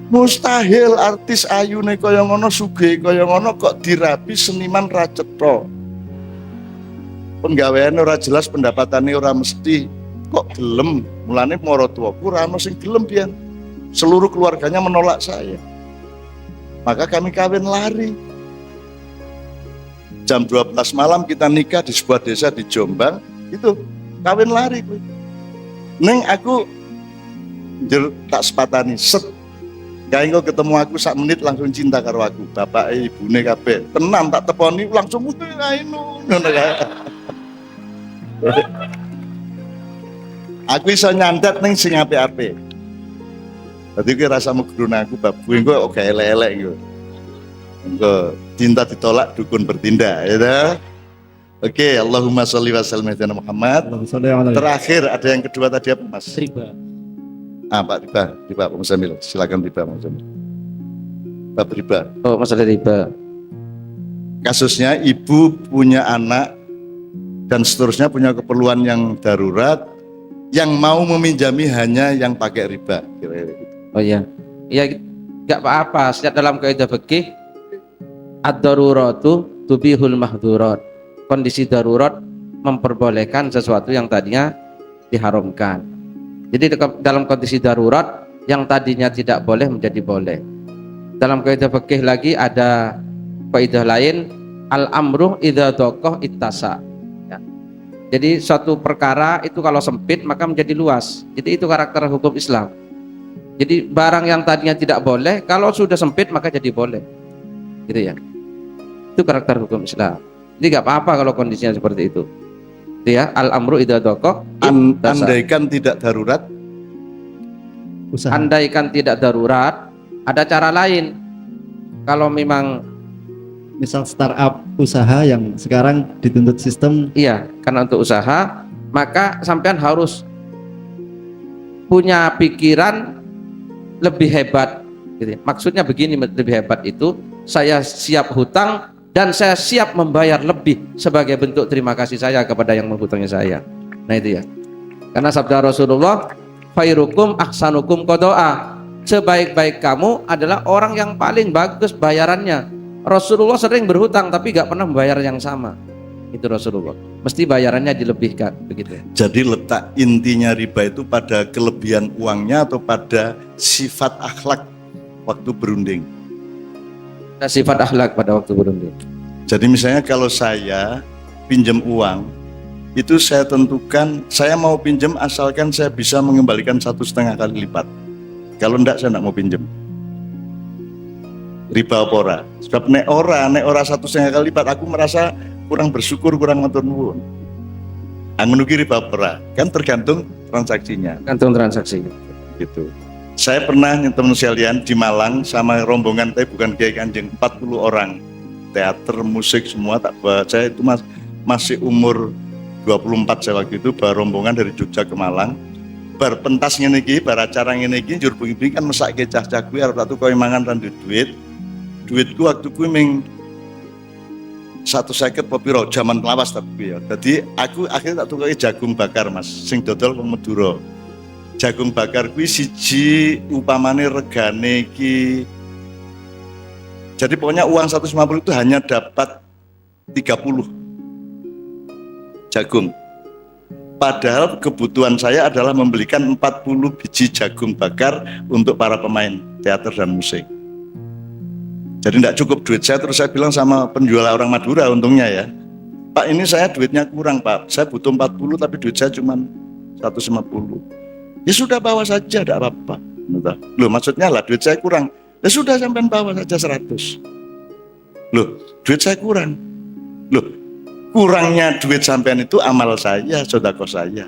Mustahil artis ayune kaya ngono sugih kaya ngono kok dirabi seniman ra cetha. Penggaweane ora jelas, pendapatane ora mesti. Kok gelem? Mulane maratuwaku ora ono sing gelem pian. Seluruh keluarganya menolak saya. Maka kami kawin lari. Jam 12 malam kita nikah di sebuah desa di Jombang. Itu kawin lari kuwi. Ning aku tak sepatani set. Kae engko ketemu aku sak menit langsung cinta karo aku. Bapak ibune kabeh. Tenan tak teponi langsung ngono kae. Aku iso nyantet ning sing apik-apik. Dadi kowe rasa megrono aku bab kowe engko oke elek-elek iku. Engko cinta ditolak dukun bertindak ya toh. Oke, Allahumma sholli wa sallim ala Muhammad. Terakhir ada yang kedua tadi apa Mas? Riba. Pak Riba, Pak Musamil, silakan Riba, Pak Musamil. Bab riba. Oh, masalah riba. Kasusnya ibu punya anak dan seterusnya punya keperluan yang darurat, yang mau meminjami hanya yang pakai riba. Kira-kira gitu. Oh iya. Iya, enggak apa-apa. Setiap dalam kaidah fikih ad-daruratu tubihul mahdzurat. Kondisi darurat memperbolehkan sesuatu yang tadinya diharamkan. Jadi dalam kondisi darurat yang tadinya tidak boleh menjadi boleh. Dalam kaidah fikih lagi ada kaidah lain, al-amru idza daqah ittasa. Ya. Jadi suatu perkara itu kalau sempit maka menjadi luas. Jadi itu karakter hukum Islam. Jadi barang yang tadinya tidak boleh kalau sudah sempit maka jadi boleh. Gitu ya. Itu karakter hukum Islam. Jadi nggak apa-apa kalau kondisinya seperti itu. Ya, al-amru idza daqah andaikan tidak darurat, Usaha. andaikan tidak darurat, ada cara lain. Kalau memang Misal startup usaha yang sekarang dituntut sistem, iya, karena untuk usaha, maka sampean harus punya pikiran lebih hebat gitu. Maksudnya begini, lebih hebat itu saya siap hutang dan saya siap membayar lebih sebagai bentuk terima kasih saya kepada yang menghutangi saya. Nah itu ya. Karena sabda Rasulullah, khairukum ahsanukum qada'a. Sebaik-baik kamu adalah orang yang paling bagus bayarannya. Rasulullah sering berhutang tapi gak pernah membayar yang sama. Itu Rasulullah. Mesti bayarannya dilebihkan begitu. Jadi letak intinya riba itu pada kelebihan uangnya atau pada sifat akhlak waktu berunding. Sifat akhlak pada waktu berunding. Jadi misalnya kalau saya pinjam uang, itu saya tentukan saya mau pinjam asalkan saya bisa mengembalikan 1,5 kali lipat. Kalau enggak saya enggak mau pinjam. Riba apa ora? Sebab nek ora 1,5 kali lipat aku merasa kurang bersyukur, kurang matur nuwun. Ngono ki riba apa ora? Kan tergantung transaksinya. Gantung transaksinya. Gitu. Saya pernah teman sekalian di Malang sama rombongan, tapi bukan Kiai Kanjeng, 40 orang, teater, musik semua tak bawa. Saya itu masih umur 24 saya waktu itu, bawa rombongan dari Jogja ke Malang. Bar pentas ngene iki, bar acara ngene iki, njur bengi-bengi kan mesake cah-cah kuwi arep tak tukoki mangan lan duit. Duitku waktu kuwi ming 150 apa piro jaman lawas tapi ya. Jadi aku akhirnya tak tukoki jagung bakar Mas, sing dodol wong Madura. Jagung bakar kuwi siji upamane regane iki. Jadi pokoknya uang 150 itu hanya dapat 30 jagung. Padahal kebutuhan saya adalah membelikan 40 biji jagung bakar untuk para pemain teater dan musik. Jadi tidak cukup duit saya, terus saya bilang sama penjual orang Madura untungnya ya, Pak ini saya duitnya kurang Pak, saya butuh 40 tapi duit saya cuma 150. Ya sudah bawa saja, tidak apa-apa. Loh maksudnya lah duit saya kurang, ya sudah sampai bawa saja 100. Loh duit saya kurang. Loh kurangnya duit sampean itu amal saya, sedekah saya.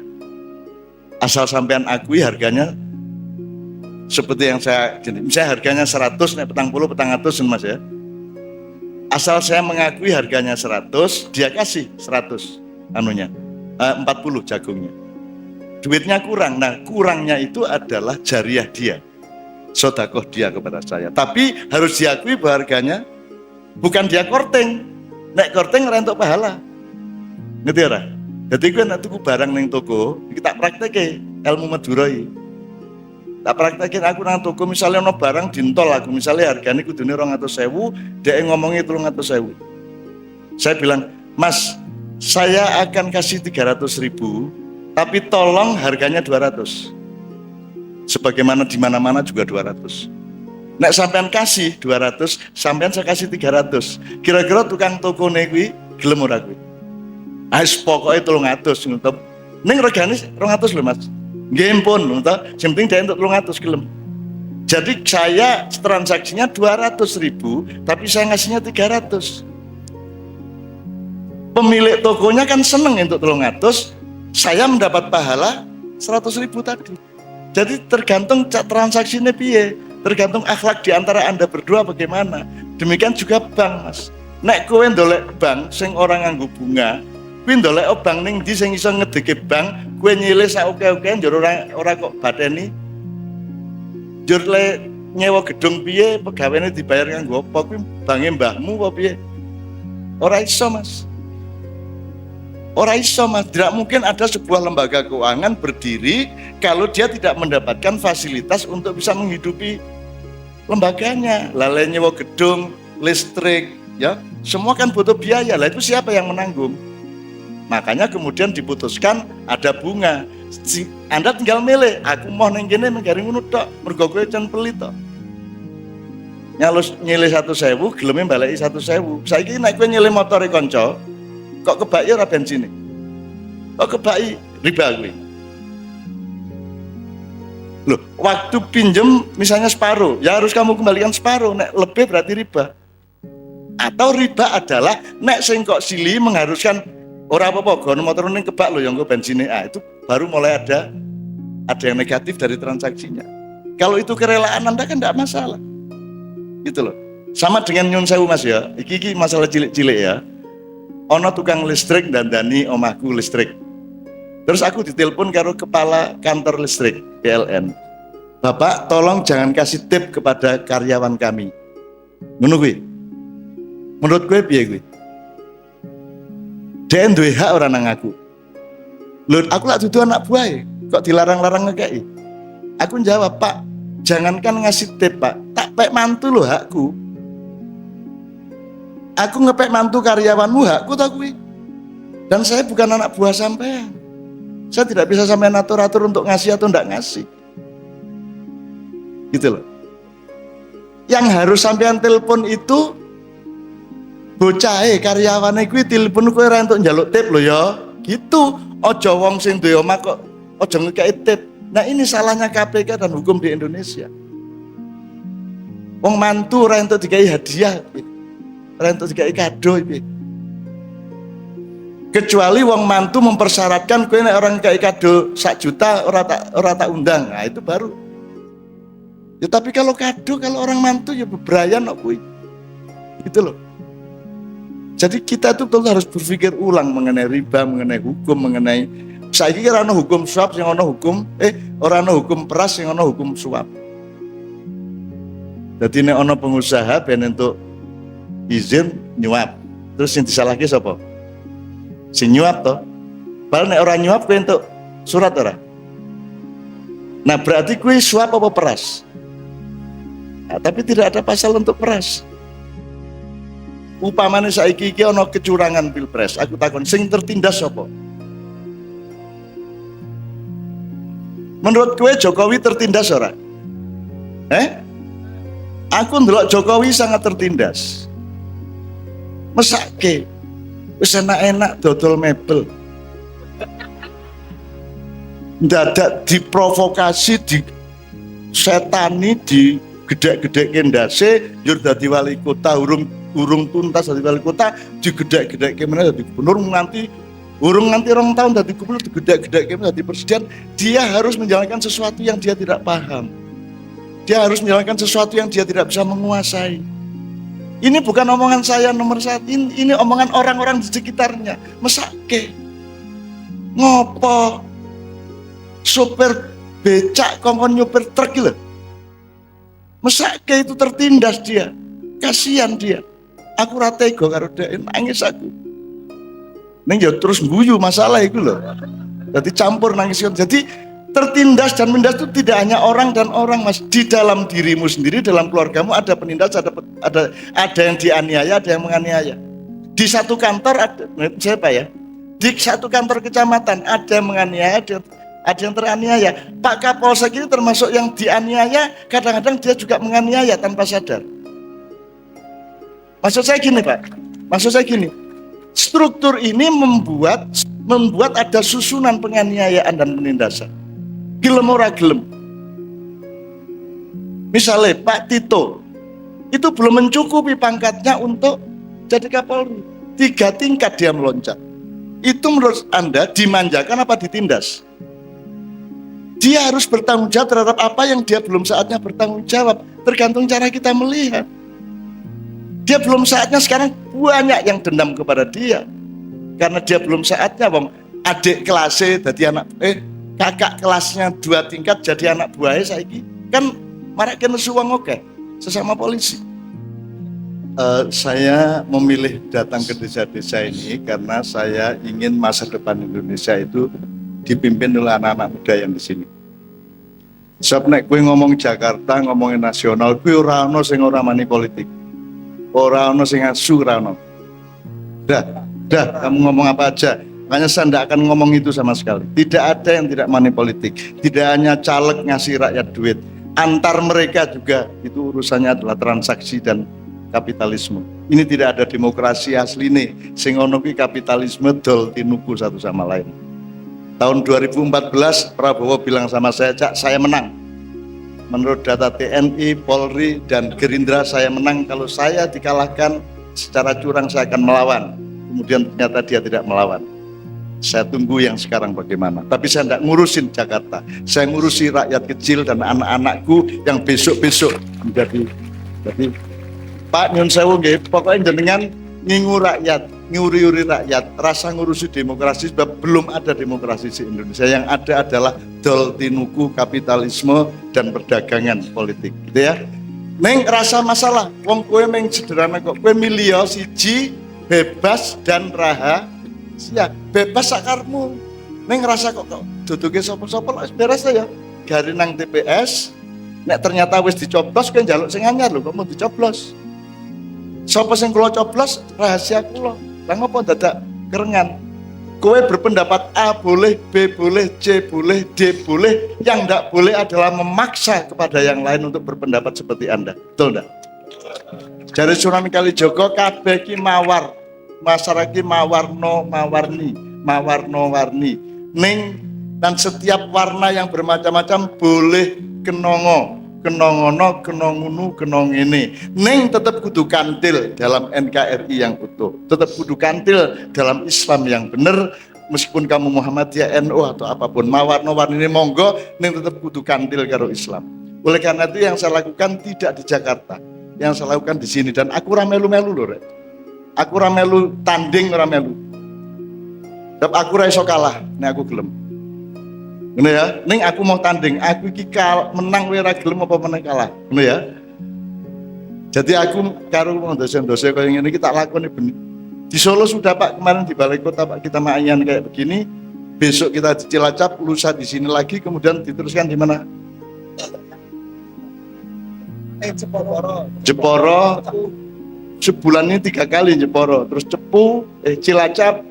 Asal sampean akui harganya seperti yang saya, misalnya harganya 100, nek petang 100 Mas ya. Asal saya mengakui harganya 100, dia kasih 100 40 jagungnya. Duitnya kurang, nah kurangnya itu adalah jariah dia, sedekah dia kepada saya. Tapi harus diakui bahwa harganya bukan dia korting, nek korting ora entuk pahala. Ngerti ora? Jadi gue nak tuku barang ning toko, kita praktekke ilmu Madura iki. Tak praktekin aku nang toko misalnya ono barang dintol aku misalnya harganya kudune 200.000, dia ngomongnya 300.000. Saya bilang, "Mas, saya akan kasih 300.000, tapi tolong harganya 200." Sebagaimana di mana-mana juga 200. Nek sampean kasih 200, sampean saya kasih 300. Kira-kira tukang toko kuwi gelem ora kuwi? Ais pokoke 300 ngono. Ning regane 200 lho, Mas. Nggih pun, yang penting dia untuk 300 gelem. Jadi saya transaksinya 200.000, tapi saya ngasihnya 300. Pemilik tokonya kan seneng untuk 300, saya mendapat pahala 100.000 tadi. Jadi tergantung transaksinya piye, tergantung akhlak di antara Anda berdua bagaimana. Demikian juga bank, Mas. Nek kowe ndolek bank sing orang nganggo bunga, kowe ndolek bank ning ndi sing iso ngedeke bank, kowe nyilih sak oke-oke njur ora kok bateni. Njur le nyewa gedung piye, pegawene dibayar nganggo apa, kuwi bange mbahmu apa piye? Ora iso, Mas. Ora iso, Mas. Tidak mungkin ada sebuah lembaga keuangan berdiri kalau dia tidak mendapatkan fasilitas untuk bisa menghidupi lembaganya. Lale nyewa gedung, listrik, ya, semua kan butuh biaya. Lah itu siapa yang menanggung? Makanya kemudian diputuskan ada bunga. Anda tinggal milih, aku mau neng kene negari ngono tok, mergo kowe can pelit tok. Nyalus nyilih 100.000, geleme baleki 100.000. Saiki nek kowe nyilih motore kanca, kok kebaki ora bensine? Kok kebaki riba kuwi? Loh, waktu pinjem misalnya separuh, ya harus kamu kembalikan separuh, nek lebih berarti riba. Atau riba adalah nek sing kok silih mengharuskan ora apa-apa, gono motor ning kebak lho yang nggo bensine. Itu baru mulai ada yang negatif dari transaksinya. Kalau itu kerelaan Anda kan enggak masalah. Gitu loh. Sama dengan nyun sewu Mas ya. Iki masalah cilik-cilik ya. Ono tukang listrik dandani omahku listrik. Terus aku ditelepon karo kepala kantor listrik PLN. Bapak tolong jangan kasih tip kepada karyawan kami. Ngono kuwi. Menurut gue piye gue? Dia duwe hak ora nang aku. Lho, aku lak dudu anak buah kok dilarang-larang ngekei. Aku jawab, Pak, jangankan ngasih tip, Pak, tak pek mantu lho hakku. Aku ngepek mantu karyawanmu hakku tak kuwi. Dan saya bukan anak buah sampean. Saya tidak bisa sampean atur-atur untuk ngasih atau enggak ngasih. Gitu loh. Yang harus sampean telepon itu bocahe karyawane kuwi telepon kowe ora entuk njaluk tip lho ya. Gitu. Ojo wong sing duwe omah kok ojo ngekeki tip. Nah, ini salahnya KPK dan hukum di Indonesia. Wong mantu ora entuk dikai hadiah. Ora entuk dikai kado iki. Kecuali wong mantu mempersyaratkan kowe nek orang kayak kado 1 juta ora tak undang. Nah, itu baru. Ya tapi kalau kado, kalau orang mantu ya bebrayan kok kuwi. Gitu loh. Jadi kita tuh betul harus berpikir ulang mengenai riba, mengenai hukum, mengenai saiki ora ana hukum suap sing ana hukum ora ana hukum peras sing ana hukum suap. Dadi nek ana pengusaha ben entuk izin nyuap. Terus sing disalahke sapa? Sing nyuap toh. Padahal nek ora nyuap kowe entuk surat ora. Nah, berarti kuwi suap apa peras? Nah, tapi tidak ada pasal untuk peras. Upamane saiki iki ana kecurangan pilpres, aku takon sing tertindas sapa? Menurut kowe Jokowi tertindas ora? Aku ndelok Jokowi sangat tertindas. Mesake wis enak-enak dodol mebel. Ndadak diprovokasi, di setani, di gedek-gedeke ndase njur dadi wali kota, urung tuntas dadi wali kota, digedek-gedekke meneh dadi gubernur, nganti 2 tahun dadi gubernur, digedek-gedekke meneh dadi presiden. Dia harus menjalankan sesuatu yang dia tidak paham. Dia harus menjalankan sesuatu yang dia tidak bisa menguasai. Ini bukan omongan saya nomor 1, ini omongan orang-orang di sekitarnya. Mesake ngopo sopir becak kongkon nyopir truk lho. Mesake itu tertindas dia. Kasihan dia. Aku ra tega karo dhek, nangis aku. Ning ya terus guyu masalah itu loh. Jadi campur nangis. Jadi tertindas dan menindas itu tidak hanya orang dan orang, Mas. Di dalam dirimu sendiri, dalam keluargamu ada penindas, ada yang dianiaya, ada yang menganiaya. Di satu kantor ada siapa ya? Di satu kantor kecamatan ada yang menganiaya, ada yang teraniaya. Pak Kapolsek ini termasuk yang dianiaya, kadang-kadang dia juga menganiaya tanpa sadar. Maksud saya gini, Pak. Maksud saya gini. Struktur ini membuat ada susunan penganiayaan dan penindasan. Gelem ora gelem. Misalnya Pak Tito itu belum mencukupi pangkatnya untuk jadi Kapolri. 3 tingkat dia meloncat. Itu menurut Anda dimanjakan apa ditindas? Dia harus bertanggung jawab terhadap apa yang dia belum saatnya bertanggung jawab. Tergantung cara kita melihat. Dia belum saatnya, sekarang banyak yang dendam kepada dia. Karena dia belum saatnya, bang. Adik kelasnya jadi anak, kakak kelasnya 2 tingkat jadi anak buahnya saiki. Kan marak kena suwang oke, sesama polisi. Saya memilih datang ke desa-desa ini karena saya ingin masa depan Indonesia itu dipimpin oleh anak-anak muda yang di sini. Sebab nek kowe ngomong Jakarta, ngomongin nasional, kowe ora ono sing ora mani politik. Ora ono sing asu ora ono. Dah, kamu ngomong apa aja. Makanya saya tidak akan ngomong itu sama sekali. Tidak ada yang tidak mani politik. Tidak hanya caleg ngasih rakyat duit. Antar mereka juga itu urusannya adalah transaksi dan kapitalisme. Ini tidak ada demokrasi asli nih. Sing ono ki kapitalisme dol tinuku satu sama lain. Tahun 2014 Prabowo bilang sama saya, Cak, saya menang. Menurut data TNI, Polri, dan Gerindra saya menang. Kalau saya dikalahkan secara curang saya akan melawan. Kemudian ternyata dia tidak melawan. Saya tunggu yang sekarang bagaimana. Tapi saya tidak ngurusin Jakarta. Saya ngurusi rakyat kecil dan anak-anakku yang besok-besok menjadi. Jadi Pak Nyun Sewu nggih, pokoknya jenengan ngingu rakyat, nguri-uri rakyat, rasa ngurusi demokrasi sebab belum ada demokrasi di Indonesia. Yang ada adalah dol tinuku, kapitalisme dan perdagangan politik, gitu ya. Neng rasa masalah, wong kowe meng sederhana kok, kowe milih siji bebas dan rahasia. Bebas sakarmu. Neng rasa kok duduke sapa-sapa wis beres ya. Gari nang TPS, nek ternyata wis dicoblos kowe njaluk sing anyar lho, kok mau dicoblos. Sapa sing kula coblos rahasia kula. Lah ngopo dadak kerengan? Kowe berpendapat A boleh, B boleh, C boleh, D boleh. Yang tidak boleh adalah memaksa kepada yang lain untuk berpendapat seperti Anda. Betul enggak? Jare Sunan Kalijaga kabeh ki mawar. Masyarakat ki mawarni. Ning dan setiap warna yang bermacam-macam boleh kenongo. Kenongono, kenongunu, kenongene. Ning tetap kudu kantil dalam NKRI yang utuh. Tetap kudu kantil dalam Islam yang benar. Meskipun kamu Muhammadiyah, NU atau apapun, mawarno-warni ini monggo, ning tetap kudu kantil karo Islam. Oleh karena itu yang saya lakukan tidak di Jakarta, yang saya lakukan di sini. Dan aku ramelu-melu loh, Rek. Aku ramelu tanding, ramelu. Tapi aku raiso kalah, nih aku gelem. Ngono ya, ning aku mau tanding, aku iki menang kowe ora gelem apa menang kalah. Ngono ya. Jadi aku karo dosen-dosen kaya ngene iki tak lakoni bener. Di Solo sudah Pak, kemarin di Balai Kota Pak kita mayan kayak begini. Besok kita di Cilacap, lusa di sini lagi, kemudian diteruskan di mana? Jeporo. Sebulan ini 3 kali Jeporo, terus Cilacap,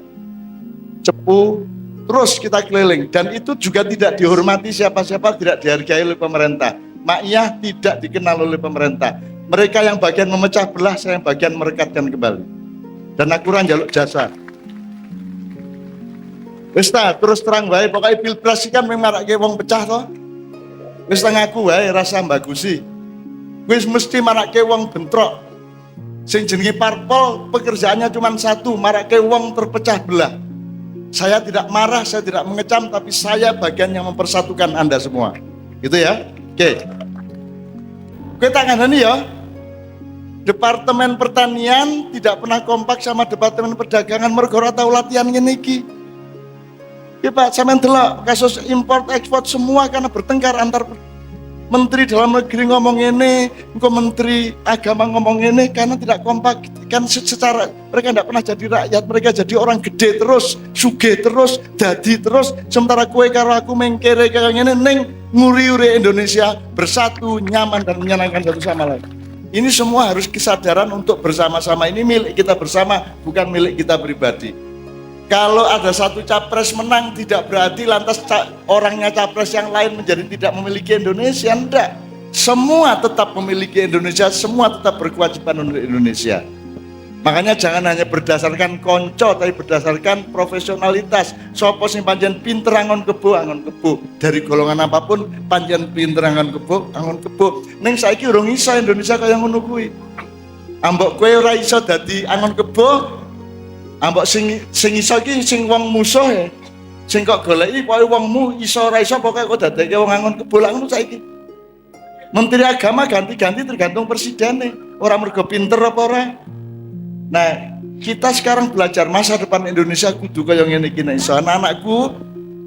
Cepu, terus kita keliling. Dan itu juga tidak dihormati siapa-siapa, tidak dihargai oleh pemerintah. Makyah tidak dikenal oleh pemerintah. Mereka yang bagian memecah belah, saya yang bagian merekatkan kembali. Dan aku ora njaluk jasa. Wis ta, terus terang wae, pokoknya pilpres kan memang marake wong pecah to. Wis ta ngaku wae rasa mbagusi. Wis mesti marake wong bentrok. Sing jenenge parpol pekerjaannya cuma satu, marake wong terpecah belah. Saya tidak marah, saya tidak mengecam, tapi saya bagian yang mempersatukan Anda semua. Gitu ya? Oke. Kowe tak ngandani ya. Departemen Pertanian tidak pernah kompak sama Departemen Perdagangan mergo ora tau latihan ngene iki. Ya Pak, sampean delok kasus import ekspor semua karena bertengkar antar Menteri Dalam Negeri ngomong ini, engko Menteri Agama ngomong ini, karena tidak kompak. Kan secara mereka tidak pernah jadi rakyat, mereka jadi orang gede terus, sugih terus, dadi terus. Sementara kue karo aku mengkere kayak gini, neng nguri-uri Indonesia bersatu, nyaman dan menyenangkan satu sama lain. Ini semua harus kesadaran untuk bersama-sama. Ini milik kita bersama, bukan milik kita pribadi. Kalau ada satu capres menang tidak berarti lantas orangnya capres yang lain menjadi tidak memiliki Indonesia. Enggak. Semua tetap memiliki Indonesia, semua tetap berkewajiban untuk Indonesia. Makanya jangan hanya berdasarkan konco, tapi berdasarkan profesionalitas. Sopo sing panjen pinter angon kebo. Dari golongan apapun panjen pinter angon kebo. Ning saiki urung iso Indonesia kaya ngono kuwi. Ambok kowe ora iso dadi angon kebo. Ambok sing iso iki sing wong musuh ya. Sing kok goleki pokoke wongmu iso ora iso pokoke kok dadekke wong angon kebo lak ngono saiki. Menteri Agama ganti-ganti tergantung presidennya. Orang mergo pinter apa ora. Nah, kita sekarang belajar masa depan Indonesia kudu kaya ngene iki nek iso. Anak-anakku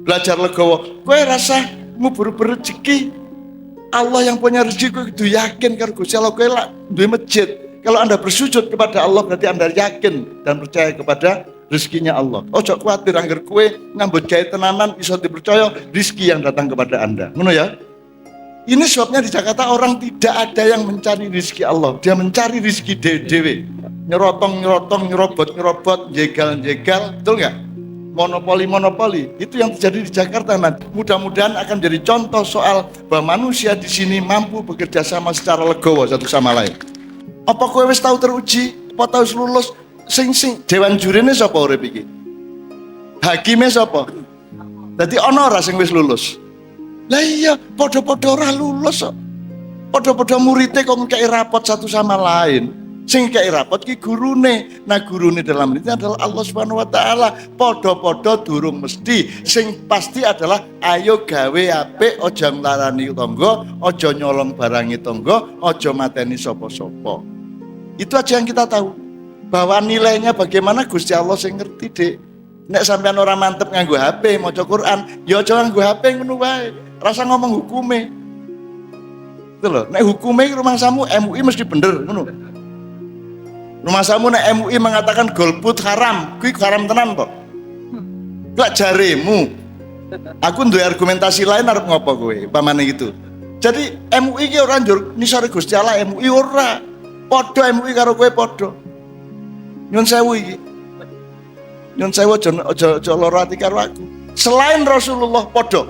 belajar legowo. Kowe rasa ngubur rezeki. Allah yang punya rezeki kowe kudu yakin karo Gusti Allah kowe lak duwe masjid. Kalau Anda bersujud kepada Allah berarti Anda yakin dan percaya kepada rezekinya Allah. Ojo kuatir angger kowe nyambut gawe tenanan iso dipercaya rezeki yang datang kepada Anda. Ngono ya? Ini sebabnya di Jakarta orang tidak ada yang mencari rezeki Allah. Dia mencari rezeki dewe. Nyerotong, nyerobot, jegal, betul nggak? Monopoli. Itu yang terjadi di Jakarta. Nah, mudah-mudahan akan jadi contoh soal bahwa manusia di sini mampu bekerja sama secara legowo satu sama lain. Apa kowe wis tahu teruji? Apa tahu lulus? Sing dewan jurine sapa urip iki? Hakime sapa? Dadi ana ora sing wis lulus? Lah iya, padha-padha ora lulus kok. Padha-padha muridé kok ngekeki rapot satu sama lain. Sing ngekeki rapot ki gurune. Nah, gurune dalam ini adalah Allah Subhanahu wa taala. Padha-padha durung mesti. Sing pasti adalah ayo gawe apik, aja nglarani tangga, aja nyolong barangi tangga, aja mateni sapa-sapa. Itu aja yang kita tahu. Bahwa nilainya bagaimana Gusti Allah sing ngerti, Dik. Nek sampean ora mantep nganggo HP maca Quran, ya aja nganggo HP ngono wae. Rasa ngomong hukume. Itu loh, nek hukumnya rumah samu MUI mesti bener ngono. Rumah samu nek MUI mengatakan golput haram, kuwi haram tenan kok. Lek jaremu, aku duwe argumentasi lain arep ngopo kowe, pamane gitu. Jadi MUI ki ora njur nisore Gusti Allah, MUI ora. Padha MUI karo kowe padha. Nyun sewu iki. Nyun sewu aja lara ati karo aku. Selain Rasulullah padha.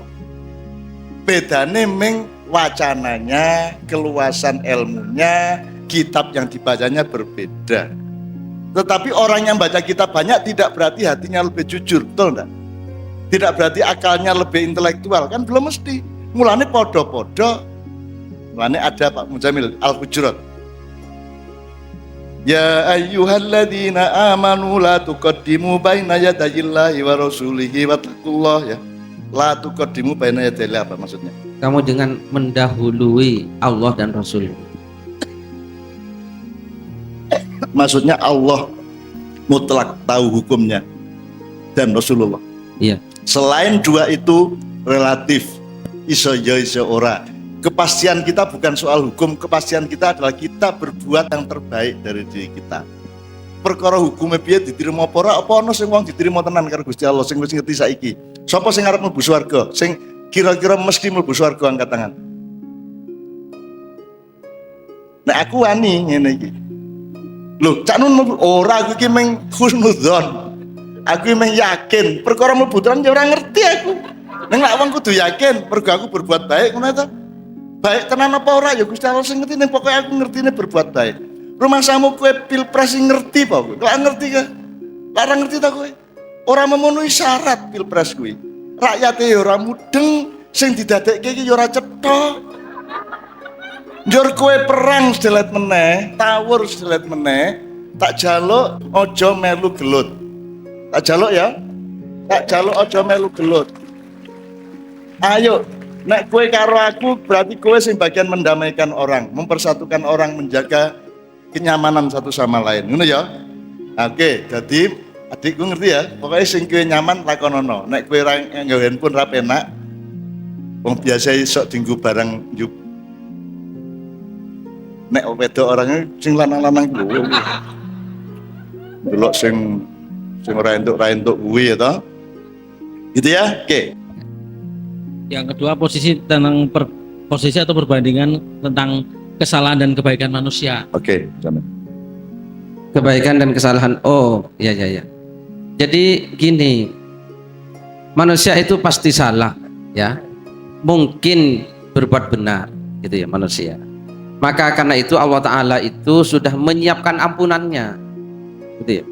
Bedane ming wacananya, keluasan ilmunya, kitab yang dibacanya berbeda. Tetapi orang yang baca kitab banyak tidak berarti hatinya lebih jujur, betul enggak? Tidak berarti akalnya lebih intelektual, kan belum mesti. Mulane podo-podo, mulane ada Pak Mujamil Al-Hujurat. Ya ayyuhalladzina amanu la tuqaddimu baina yadayillahi wa rasulihi wattaqullah ya. La tuqaddimu baina yadayillahi apa maksudnya? Kamu dengan mendahului Allah dan Rasul. Maksudnya Allah mutlak tahu hukumnya dan Rasulullah. Iya. Selain dua itu relatif, iso ya iso ora. Kepastian kita bukan soal hukum, kepastian kita adalah kita berbuat yang terbaik dari diri kita. Perkara hukumnya piye diterima apa ora, apa ana sing wong diterima tenan karo Gusti Allah sing wis ngerti saiki. Sapa sing arep mlebu swarga? Sing kira-kira mesti mlebu swarga angkat tangan. Nek aku wani ngene iki. Loh, cak nun mlebu ora aku iki meng husnudzon. Aku meng yakin, perkara mlebu tenan ya ora ngerti aku. Nek lak wong kudu yakin, pergo aku berbuat baik ngono ta. Baik tenan apa ora ya Gusti Allah sing ngerti, ning pokoke aku ngertine berbuat baik. Rumah samu kowe pilpres sing ngerti apa kowe? Lak ngerti ka? Lak ora ngerti ta kowe? Ora memenuhi syarat pilpres kuwi. Rakyate ya ora mudeng, sing didadekke iki ya ora cetha. Njur kowe perang sedelet meneh, tawur sedelet meneh, tak jaluk aja melu gelut. Tak jaluk ya. Tak jaluk aja melu gelut. Ayo, nek kowe karo aku berarti kowe sing bagian mendamaikan orang, mempersatukan orang, menjaga kenyamanan satu sama lain. Ngono ya. Oke, jadi adikku ngerti ya. Pokoknya sing kowe nyaman lakonono. Nek kowe ora nggawe handphone ra penak, wong biasa iso dienggo barang yuk. Nek wedok orangnya sing lanang-lanang kuwi. Delok sing ora entuk kuwi ya toh. Gitu ya. Oke. Yang kedua posisi tentang posisi atau perbandingan tentang kesalahan dan kebaikan manusia. Oke, jamin. Kebaikan dan kesalahan. Oh, iya iya iya. Jadi gini, manusia itu pasti salah, ya. Mungkin berbuat benar, gitu ya manusia. Maka karena itu Allah Ta'ala itu sudah menyiapkan ampunannya, gitu ya.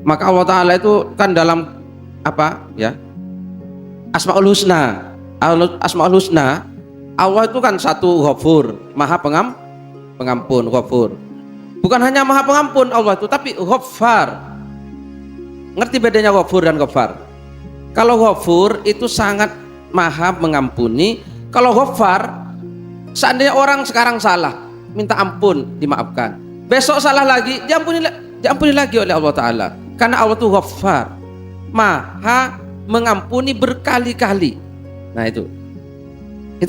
Maka Allah Ta'ala itu kan dalam apa, ya? Asmaul Husna. Asmaul Husna, Allah itu kan satu Ghafur, Maha Pengampun, Ghafur. Bukan hanya Maha Pengampun Allah itu, tapi Ghaffar. Ngerti bedanya Ghafur dan Ghaffar? Kalau Ghafur itu sangat Maha mengampuni. Kalau Ghaffar, seandainya orang sekarang salah, minta ampun, dimaafkan. Besok salah lagi, diampuni lagi oleh Allah Ta'ala. Karena Allah itu Ghaffar, Maha mengampuni berkali-kali. Nah itu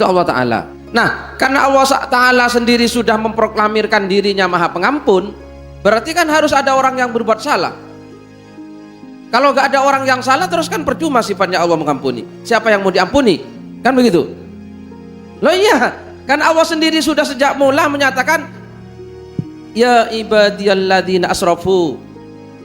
Allah Ta'ala. Nah karena Allah Ta'ala sendiri sudah memproklamirkan dirinya Maha Pengampun, berarti kan harus ada orang yang berbuat salah. Kalau gak ada orang yang salah terus kan percuma sifatnya Allah mengampuni. Siapa yang mau diampuni? Kan begitu. Loh iya, kan Allah sendiri sudah sejak mula menyatakan, ya ibadiyalladzina asrafu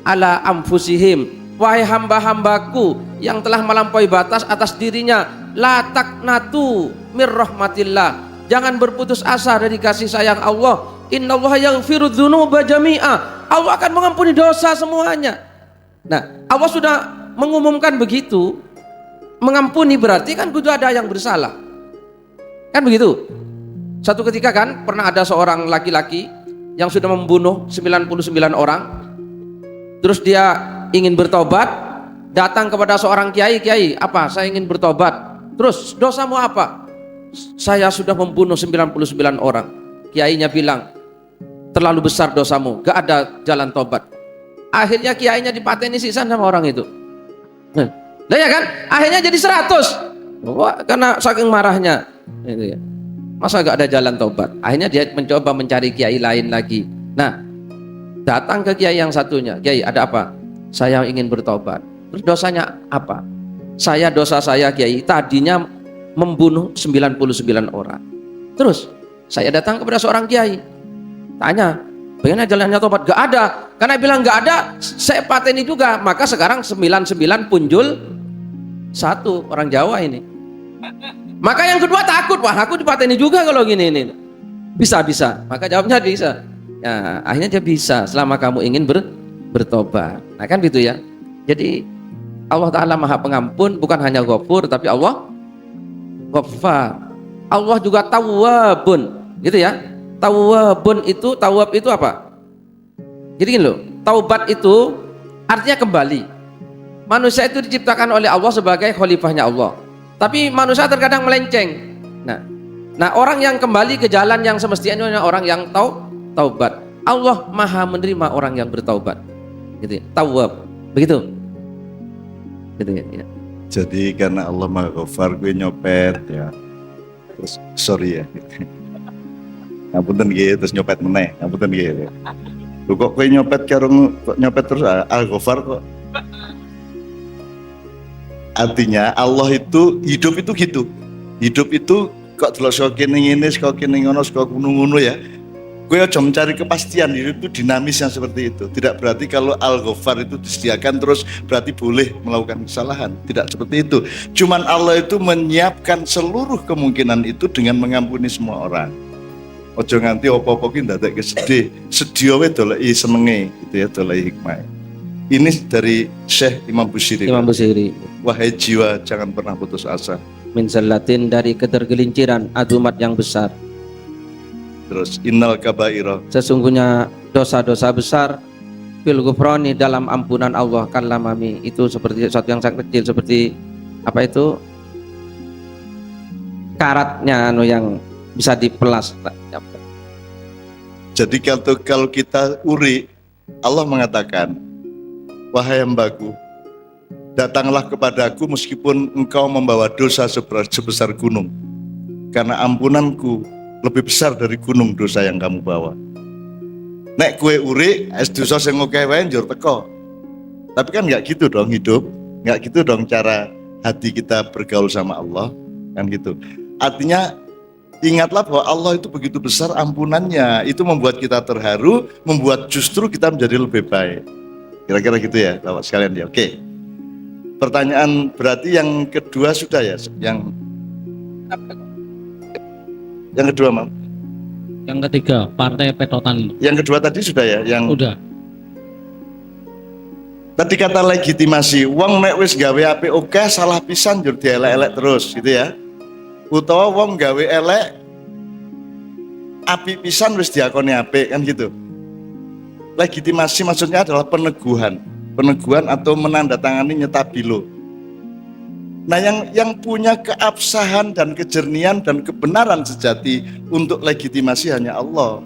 ala anfusihim, wahai hamba-hambaku yang telah melampaui batas atas dirinya, la taqnatu mir rahmatillah, jangan berputus asa dari kasih sayang Allah. Innallaha yaghfiru dzunuba jami'a, Allah akan mengampuni dosa semuanya. Nah, Allah sudah mengumumkan begitu. Mengampuni berarti kan kudu ada yang bersalah. Kan begitu? Satu ketika kan pernah ada seorang laki-laki yang sudah membunuh 99 orang. Terus dia ingin bertobat, datang kepada seorang kiai, apa? Saya ingin bertobat. Terus dosamu apa? Saya sudah membunuh 99 orang. Kiainya bilang, terlalu besar dosamu, gak ada jalan tobat. Akhirnya kiainya dipateni sisan sama orang itu. Nah ya kan? Akhirnya jadi 100. Wah, karena saking marahnya. Itu ya. Masa gak ada jalan taubat? Akhirnya dia mencoba mencari kiai lain lagi. Nah, datang ke kiai yang satunya. Kiai, ada apa? Saya ingin bertobat. Terus dosanya apa? Dosa saya kiai tadinya membunuh 99 orang. Terus saya datang kepada seorang kiai, tanya, bagaimana jalannya tobat? Gak ada. Karena bilang gak ada, saya pateni juga. Maka sekarang 99 punjul satu, orang Jawa ini. Maka yang kedua takut, wah aku dipateni juga kalau gini ini. Bisa. Maka jawabnya bisa. Ya, akhirnya dia bisa selama kamu ingin bertobat. Nah kan gitu ya. Jadi Allah Ta'ala Maha Pengampun, bukan hanya Ghafur, tapi Allah Ghaffar. Allah juga Tawwabun, gitu ya. Tawwab itu apa? Jadi gini loh, taubat itu artinya kembali. Manusia itu diciptakan oleh Allah sebagai khalifahnya Allah. Tapi manusia terkadang melenceng. Nah, orang yang kembali ke jalan yang semestinya orang yang taubat. Allah Maha menerima orang yang bertaubat. Gitu ya. Tawwab. Begitu. Gitu ya. Jadi karena Allah Maha Ghafar, gue nyopet ya. Terus sorry ya. Ngapunten nggih, terus nyopet meneh. Ngapunten nggih. Lho kok gue nyopet kok nyopet terus Al-Ghafar kok. Artinya Allah itu hidup itu gitu. Hidup itu kok delok saka kene ngene, saka kene ngono, saka ngono ya. Gue aja mencari kepastian, hidup itu dinamis yang seperti itu. Tidak berarti kalau Al-Ghafar itu disediakan terus berarti boleh melakukan kesalahan. Tidak seperti itu. Cuman Allah itu menyiapkan seluruh kemungkinan itu dengan mengampuni semua orang. Ojo nganti opo-opo ki ndadekke sedih. Sedih wae doleki senenge gitu ya, doleki hikmah. Ini dari Syekh Imam Busiri. Imam Busiri. Wahai jiwa, jangan pernah putus asa. Min zallatin, dari ketergelinciran adumat yang besar. Terus innal kabaira, Sesungguhnya dosa-dosa besar fil ghufrani, dalam ampunan Allah, kalamami, itu seperti sesuatu yang sangat kecil, seperti apa itu, karatnya yang bisa dipelas. jadi kalau kita uri, Allah mengatakan, wahai hambaku, datanglah kepadaku meskipun engkau membawa dosa sebesar gunung, karena ampunanku lebih besar dari gunung dosa yang kamu bawa. Nek kue uri, es dosa sing akeh wae njur teko. Tapi kan nggak gitu dong hidup, nggak gitu dong cara hati kita bergaul sama Allah, kan gitu. Artinya ingatlah bahwa Allah itu begitu besar ampunannya, itu membuat kita terharu, membuat justru kita menjadi lebih baik. Kira-kira gitu ya, Bapak sekalian ya. Oke. Pertanyaan berarti yang kedua sudah ya, yang kedua, Mam. Yang ketiga, partai petotan. Yang kedua tadi sudah ya, yang Udah. tadi kata legitimasi, wong nek wis gawe apik oke, salah pisan njur dielek-elek terus gitu ya. Utawa wong gawe elek apik pisan wis diakoni apik, kan gitu. Legitimasi maksudnya adalah peneguhan atau menandatangani nyetabilo. Nah, yang punya keabsahan dan kejernihan dan kebenaran sejati untuk legitimasi hanya Allah.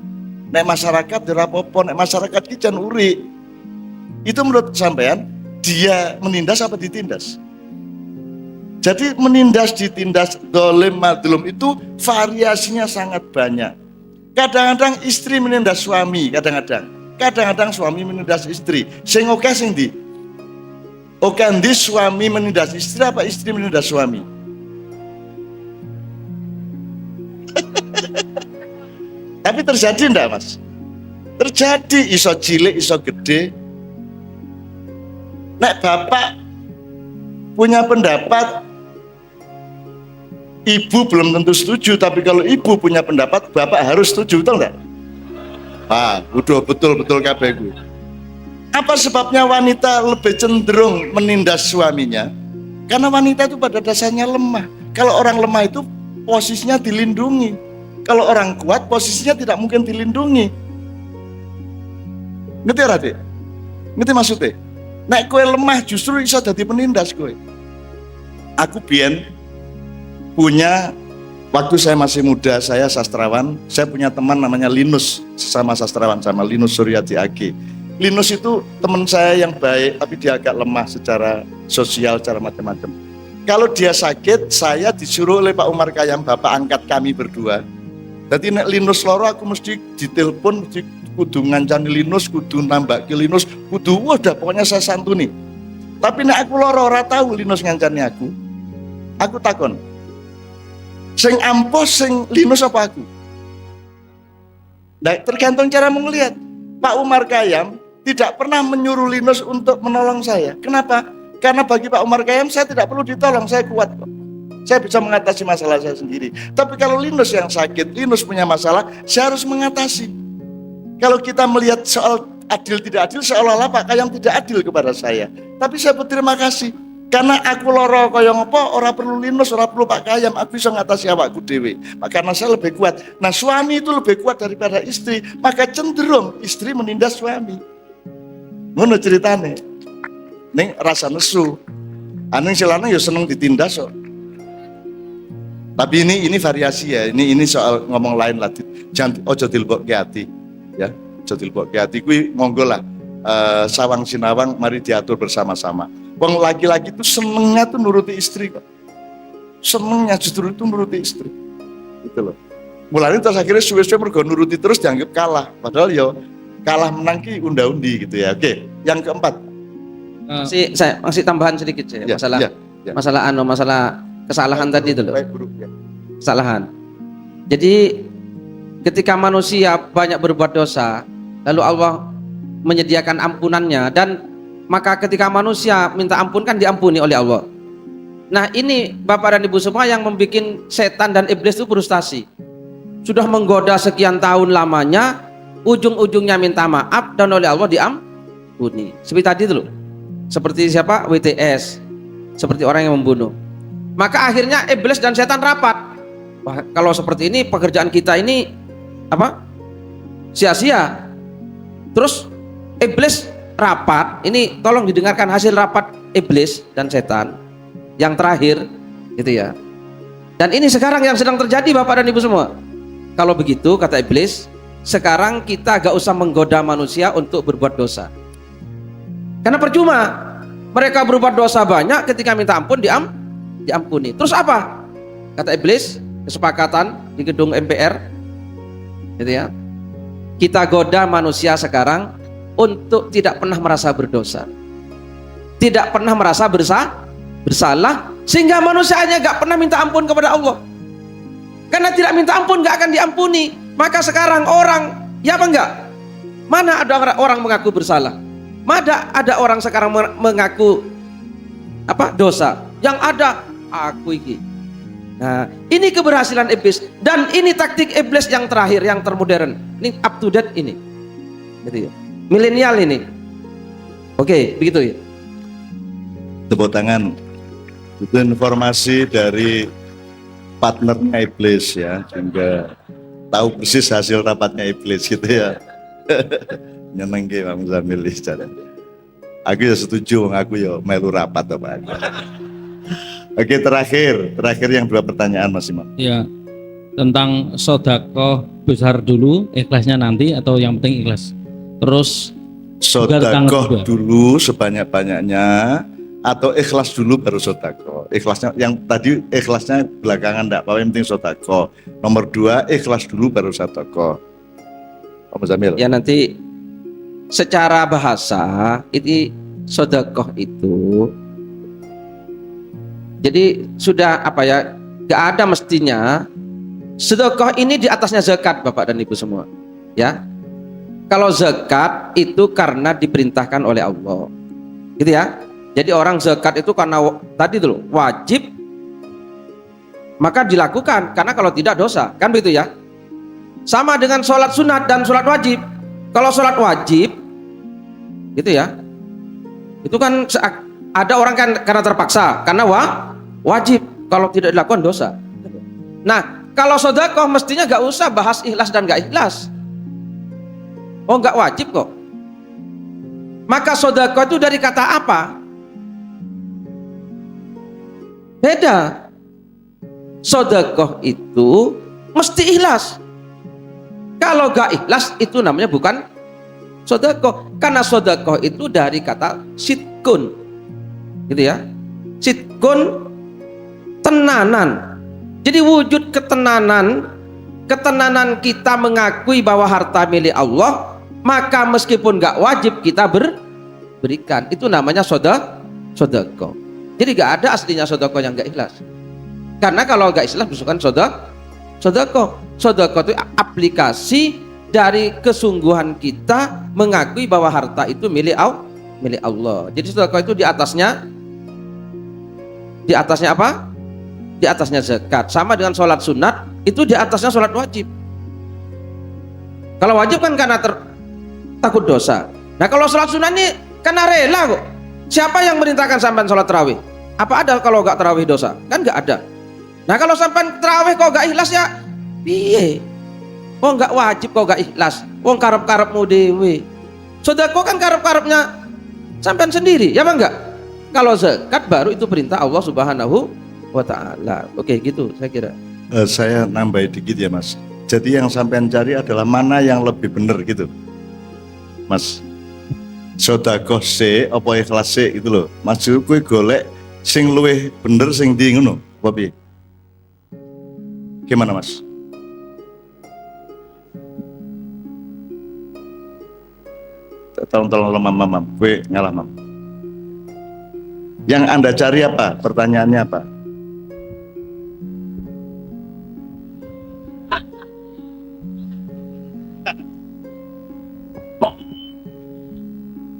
Nek masyarakat dirapopo, nek masyarakat ki jan uri. Itu menurut sampean dia menindas apa ditindas? Jadi menindas, ditindas, dolim, madlum itu variasinya sangat banyak. Kadang-kadang istri menindas suami, kadang-kadang suami menindas istri. Sing oke sing ndi? Oke, ndi suami menindas istri apa istri menindas suami? Tapi terjadi enggak, Mas? Terjadi, iso cilik, iso gede. Nek bapak punya pendapat, ibu belum tentu setuju, tapi kalau ibu punya pendapat, bapak harus setuju, betul enggak? Udah betul-betul kabeh gue. Apa sebabnya wanita lebih cenderung menindas suaminya? Karena wanita itu pada dasarnya lemah. Kalau orang lemah itu posisinya dilindungi. Kalau orang kuat posisinya tidak mungkin dilindungi. Ngerti ora, Dik? Ngerti maksudnya? Nek kowe lemah justru iso dadi penindas kowe. Aku biyen punya, waktu saya masih muda, saya sastrawan, saya punya teman namanya Linus, sesama sastrawan, sama Linus Suryati AG. Linus itu teman saya yang baik, tapi dia agak lemah secara sosial, secara macam-macam. Kalau dia sakit, saya disuruh oleh Pak Umar Khayyam, bapak angkat kami berdua, Jadi nek Linus loro aku mesti ditelepon, mesti kudu ngancani Linus, kudu nambaki Linus, kudu udah pokoknya saya santuni. Tapi nek aku loro ora tahu Linus ngancani aku takon. Sing ampuh sing Linus apa aku? Nah, tergantung cara melihat. Pak Umar Khayyam tidak pernah menyuruh Linus untuk menolong saya. Kenapa? Karena bagi Pak Umar Khayyam saya tidak perlu ditolong, saya kuat kok. Saya bisa mengatasi masalah saya sendiri. Tapi kalau Linus yang sakit, Linus punya masalah, saya harus mengatasi. Kalau kita melihat soal adil tidak adil, seolah-olah Pak Khayyam tidak adil kepada saya. Tapi saya berterima kasih. Karena aku loro kaya ngopo, ora perlu Linus, ora perlu Pak Khayyam, aku bisa ngatasi awakku dhewe. Karena saya lebih kuat. Nah, suami itu lebih kuat daripada istri, maka cenderung istri menindas suami. Ngono ceritane. Ning rasa nesu. Aning silane ya seneng ditindas kok. Tapi ini variasi ya. Ini soal ngomong lain lah. Jangan ojo dilebokke ati. Ya, ojo dilebokke ati kuwi monggo lah. Sawang sinawang mari diatur bersama-sama. Wong laki-laki itu senengnya tuh nuruti istri kok. Senengnya justru itu nuruti istri. Gitu loh. Mulanya terus akhirnya suwe-suwe mergo nuruti terus dianggap kalah. Padahal ya kalah menang ki unda-undi gitu ya. Oke, yang keempat. Masih tambahan sedikit saya. Masalah kesalahan tadi itu loh. Kesalahan. Jadi ketika manusia banyak berbuat dosa, lalu Allah menyediakan ampunannya, dan maka ketika manusia minta ampun kan diampuni oleh Allah. Nah, ini Bapak dan Ibu semua yang membuat setan dan iblis itu frustasi. Sudah menggoda sekian tahun lamanya, ujung-ujungnya minta maaf dan oleh Allah diampuni. Seperti tadi itu loh. Seperti siapa? WTS. Seperti orang yang membunuh. Maka akhirnya iblis dan setan rapat. Wah, kalau seperti ini pekerjaan kita ini apa? Sia-sia. Terus iblis rapat. Ini tolong didengarkan hasil rapat iblis dan setan yang terakhir, gitu ya. Dan ini sekarang yang sedang terjadi Bapak dan Ibu semua. Kalau begitu kata iblis, sekarang kita gak usah menggoda manusia untuk berbuat dosa. Karena percuma. Mereka berbuat dosa banyak, ketika minta ampun diampuni. Terus apa? Kata iblis, kesepakatan di gedung MPR, gitu ya. Kita goda manusia sekarang untuk tidak pernah merasa berdosa, tidak pernah merasa bersalah, sehingga manusianya gak pernah minta ampun kepada Allah. Karena tidak minta ampun gak akan diampuni. Maka sekarang orang, ya apa enggak? Mana ada orang mengaku bersalah? Mana ada orang sekarang mengaku apa dosa? Yang ada aku iki. Nah, ini keberhasilan iblis, dan ini taktik iblis yang terakhir, yang termodern. Ini up to date ini. Gitu ya. Milenial ini. Oke, begitu ya. Tepuk tangan. Itu informasi dari partnernya iblis ya, sehingga tahu persis hasil rapatnya iblis gitu ya. Nyeneng ke Bang Zamil cara. Aku ya setuju, aku ya melu rapat apa aja. Oke, terakhir yang dua pertanyaan Mas Imam. Ya, tentang sedekah besar dulu, ikhlasnya nanti, atau yang penting ikhlas. Terus Sedekah dulu sebanyak-banyaknya, atau ikhlas dulu baru sedekah. Ikhlasnya yang tadi ikhlasnya belakangan enggak, yang penting sedekah. Nomor 2, ikhlas dulu baru sedekah. Om Zamil. Ya, nanti secara bahasa ini sedekah itu jadi sudah apa ya, gak ada mestinya sedekah ini di atasnya zakat Bapak dan Ibu semua ya. Kalau zakat itu karena diperintahkan oleh Allah gitu ya. Jadi orang zakat itu karena tadi dulu wajib, maka dilakukan, karena kalau tidak dosa, kan begitu ya. Sama dengan sholat sunat dan sholat wajib. Kalau sholat wajib gitu ya, itu kan ada orang kan karena terpaksa, karena wajib, kalau tidak dilakukan dosa. Nah, kalau sedekah mestinya gak usah bahas ikhlas dan gak ikhlas. Oh, gak wajib kok. Maka sedekah itu dari kata apa? Beda. Sedekah itu mesti ikhlas. Kalau gak ikhlas itu namanya bukan sedekah, karena sedekah itu dari kata sidkun, gitu ya. Sidkun tenanan. Jadi wujud ketenanan ketenanan kita mengakui bahwa harta milik Allah, maka meskipun nggak wajib kita berikan. Itu namanya sodako. Jadi nggak ada aslinya sodako yang nggak ikhlas. Karena kalau nggak ikhlas bukan sodako. Sodako itu aplikasi dari kesungguhan kita mengakui bahwa harta itu milik Allah. Jadi sodako itu di atasnya apa? Di atasnya zakat. Sama dengan sholat sunat, itu di atasnya sholat wajib. Kalau wajib kan karena takut dosa. Nah kalau sholat sunat ini karena rela kok. Siapa yang merintahkan sampean sholat tarawih? Apa ada kalau gak tarawih dosa? Kan gak ada. Nah kalau sampean tarawih kok gak ikhlas ya piye? Oh gak wajib kok gak ikhlas. Wong karep-karepmu dewe. Sedekah kan karep-karepnya sampean sendiri, ya bang enggak? Kalau zakat baru itu perintah Allah Subhanahu wa ta'ala. Oke gitu saya kira. Saya nambah dikit ya Mas. Jadi yang sampean cari adalah mana yang lebih benar gitu Mas. Sodakoh se apa ikhlas se gitu loh. Maksud kowe golek sing luwih bener sing ndi ngono apa piye? Gimana Mas? Tolong mam, kowe ngalah mam. Yang Anda cari apa? Pertanyaannya apa?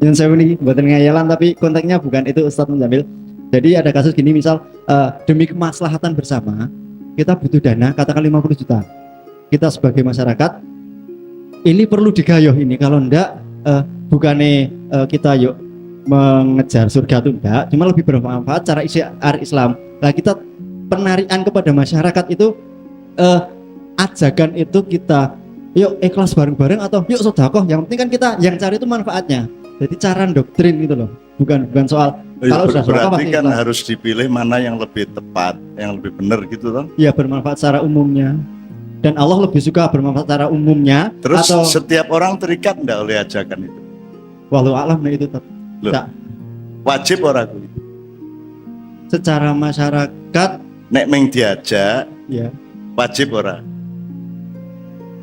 Yang saya ini buatan ngayalan tapi konteksnya bukan itu Ustadz Muzamil. Jadi ada kasus gini misal demi kemaslahatan bersama kita butuh dana katakan 50 juta. Kita sebagai masyarakat ini perlu digayuh ini, kalau enggak bukannya kita yuk mengejar surga itu enggak, cuma lebih bermanfaat cara syiar Islam. Nah kita penarikan kepada masyarakat itu ajakan itu kita yuk ikhlas bareng-bareng atau yuk sedekah, yang penting kan kita yang cari itu manfaatnya. Jadi cara doktrin gitu loh, bukan soal kalau sudah berarti kan ikhlas. harus dipilih mana yang lebih tepat, yang lebih benar gitu toh. Ya bermanfaat secara umumnya, dan Allah lebih suka bermanfaat secara umumnya. Terus atau setiap orang terikat enggak oleh ajakan itu? walau alam nah itu Loh, tak, wajib orang secara masyarakat nek meng diajak ya wajib orang.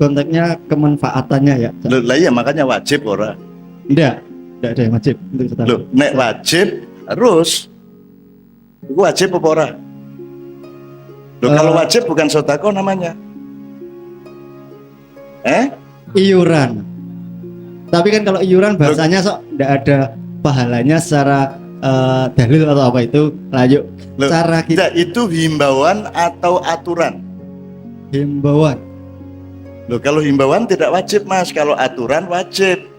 konteksnya kemanfaatannya ya. Lah iya makanya wajib orang. Enggak ada yang wajib untuk sedekah. Loh, nek wajib harus. Itu wajib apa ora? Loh, kalau wajib bukan sedekah namanya. Iuran. Tapi kan kalau iuran bahasanya sok enggak ada pahalanya secara dalil atau apa itu. Lanjut. Loh, Cara kita itu himbauan atau aturan? himbauan. Loh, kalau himbauan tidak wajib Mas, kalau aturan wajib.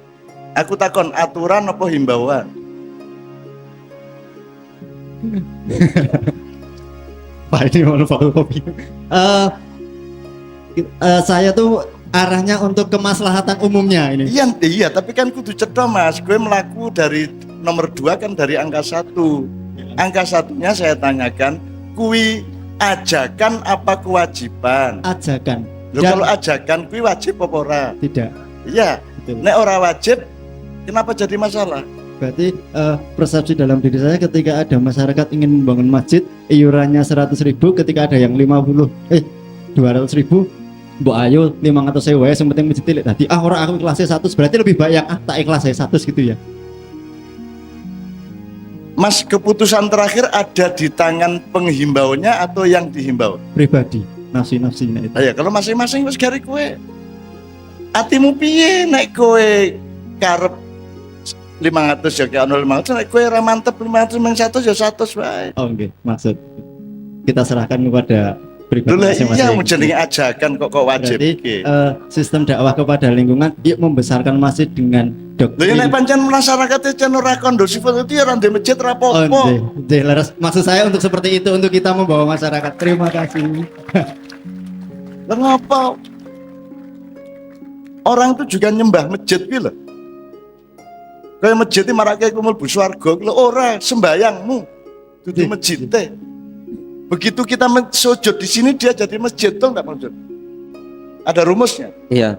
Aku takon aturan apa himbauan? Pak ini mau fotokopi. Saya tuh arahnya untuk kemaslahatan umumnya ini. Iya, tapi kan kudu cedok Mas. Gue melaku dari nomor 2 kan dari angka 1. Angka 1-nya saya tanyakan, kui ajakan apa kewajiban? Ajakan. Loh, Dan kalau ajakan kui wajib apa ora? tidak. Iya. Betul. Nek ora wajib, kenapa jadi masalah? Berarti persepsi dalam diri saya ketika ada masyarakat ingin membangun masjid, iurannya 100.000, ketika ada yang 200.000, mbok ayo 500.000 wae sing penting masjid tilik tadi. Ora aku ikhlasnya 100, berarti lebih baik yang tak ikhlas saya 100 gitu ya. Mas, keputusan terakhir ada di tangan penghimbaunya atau yang dihimbau? Pribadi, nafsi-nafsinya itu. Ya kalau masing-masing wis gari kowe. Atimu piye nek kowe karep 500 ya kayak 500, nek kowe ora mantep 500 meng 100 ya 100 wae. Oh nggih, maksud kita serahkan kepada pribadi Lho iya masing-masing. jenenge ajakan kok wajib. Berarti Oke. sistem dakwah kepada lingkungan, yuk membesarkan masjid dengan Lho ya doktrin. nek pancen masyarakat jan ora kondusif itu ya ora ndek masjid ora Oh, apa-apa. nggih, leres. Maksud saya untuk seperti itu, untuk kita membawa masyarakat. Terima kasih. Lah ngapa? Orang itu juga nyembah masjid kuwi lho. Kayak masjid iki marake ku mlebu swarga lho ora sembayangmu. Dudu masjid teh. Begitu kita sujud di sini dia jadi masjid tuh enggak maksud? Ada rumusnya. Iya.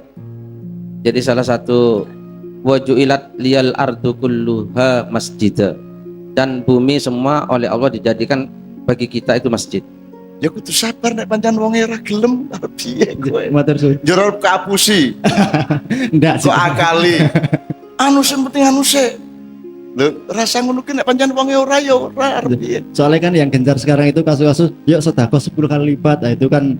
Jadi salah satu wajuilat liyal ardu kulluha masjid, dan bumi semua oleh Allah dijadikan bagi kita itu masjid. Ya kudu sabar nek pancen wong ora gelem arep piye kowe. Matur suwun. Jero kapusi, Ndak sih. kok akali. Anu sing penting anu sik. Lho, rasa ngono ki nek pancen wong ora ya ora arep piye. Soalnya kan yang gencar sekarang itu kasus-kasus yuk sedekah 10 kali lipat. Nah, itu kan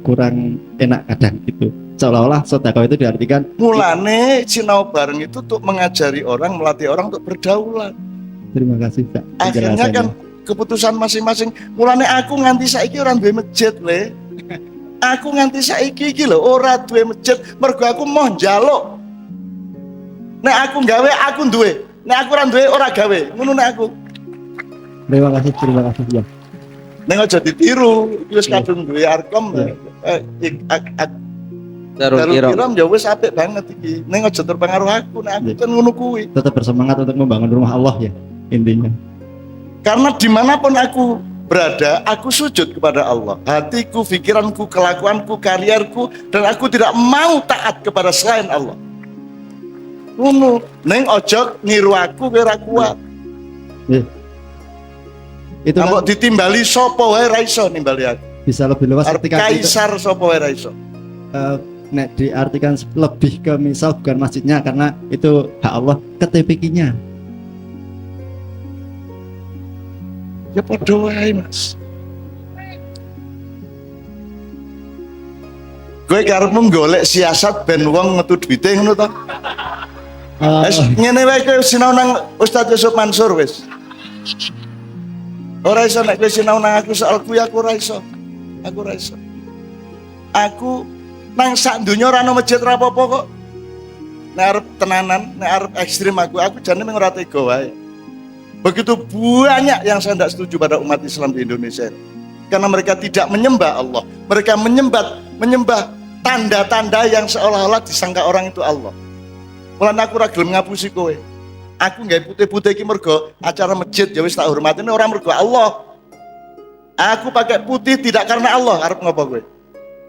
kurang enak kadang gitu. Seolah-olah sedekah itu diartikan Mulane sinau bareng itu untuk mengajari orang, melatih orang untuk berdaulat. terima kasih Pak. Akhirnya kan keputusan masing-masing. Mulane aku nganti saiki ora duwe masjid le. Aku nganti saiki iki lho ora duwe masjid mergo aku mau njaluk. Nek aku gawe aku duwe. Nek aku ora duwe ora gawe. Ngono nek aku. Terima kasih ya. Nek aja ditiru. Iki wis kadung duwe Arkom. Darul Darul Kiram. Kiram ya wis apik banget iki. Nek aja terpengaruh aku. Nek aku kan ngono kuwi. Tetap bersemangat untuk membangun rumah Allah ya intinya. Karena dimanapun aku berada, aku sujud kepada Allah. Hatiku, pikiranku, kelakuanku, karierku, dan aku tidak mau taat kepada selain Allah. Ngono, neng ojo niru aku kira kuat. Itu kan Ambok ditimbali sopo wae ra iso nimbali aku. bisa lebih luas Arep ketika itu kaisar sopo wae ra iso. nek diartikan lebih ke misal bukan masjidnya karena itu hak Allah ke TPK-nya. Ya padha wae, Mas. Kowe karepmu golek siasat ben wong metu duwite ngono to? Wis ngene wae kowe sinau nang Ustaz Yusuf Mansur wis. Ora iso nek kowe sinau nang aku soal kuwi aku ora iso. Aku ora iso. Aku nang sak donya ora ono masjid ora apa-apa kok. Nek arep tenanan, nek arep ekstrim aku jane mung ora tega wae. Begitu banyak yang saya tidak setuju pada umat Islam di Indonesia ini. Karena mereka tidak menyembah Allah. Mereka menyembah tanda-tanda yang seolah-olah disangka orang itu Allah. Mulane aku ora gelem ngapusi kowe. Aku nggawe putih-putih iki mergo acara masjid ya wis tak hormatine ora mergo Allah. Aku pakai putih tidak karena Allah, arep ngopo kowe?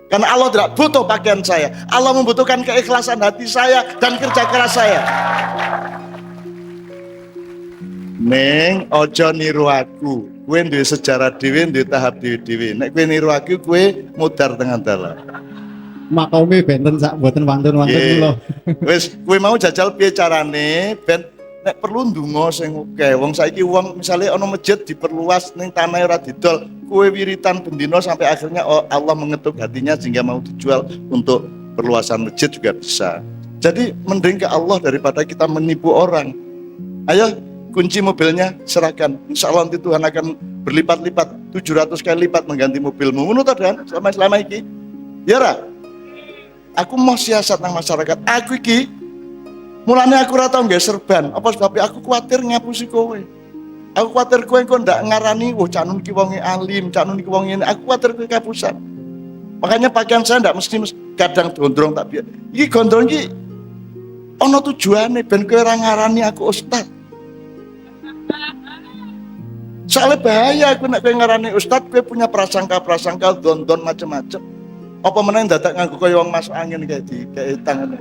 Karena Allah tidak butuh pakaian saya. Allah membutuhkan keikhlasan hati saya dan kerja keras saya. Neng ojo niru aku. Kowe duwe sejarah dhewe, duwe tahap dhewe-dhewe. Nek kowe niru aku, kowe mudar tengah dalan. Makome benten sak mboten wantun-wantun kula. Wis kowe mau jajal piye carane ben nek perlu ndonga sing oke. Wong saiki wong misale ana masjid diperluas ning tanah ora didol, kowe wiritan bendina sampai akhirnya Allah mengetuk hatinya sehingga mau dijual untuk perluasan masjid juga bisa. Jadi mending ke Allah daripada kita menipu orang. Ayo kunci mobilnya serahkan. Insya Allah nanti Tuhan akan berlipat-lipat 700 kali lipat mengganti mobilmu. Ngono to Dan selama iki. Ya ra? Aku mau siasat nang masyarakat. Aku iki mulane aku ora tau nggae serban. Apa sebab aku kuwatir ngapusi kowe. Aku kuwatir kowe engko ndak ngarani cak nun iki wonge alim, cak nun iki wong ngene. Aku kuwatir kowe kapusan. Makanya pakaian saya ndak mesti kadang gondrong tak biar. Iki gondrong iki ana tujuane ben kowe ora ngarani aku ustaz. Soalnya bahaya aku nek kowe ngarani ustaz, kowe punya prasangka-prasangka don-don macam-macam. Apa meneh dadak nganggo kaya wong masuk angin kayak tangan.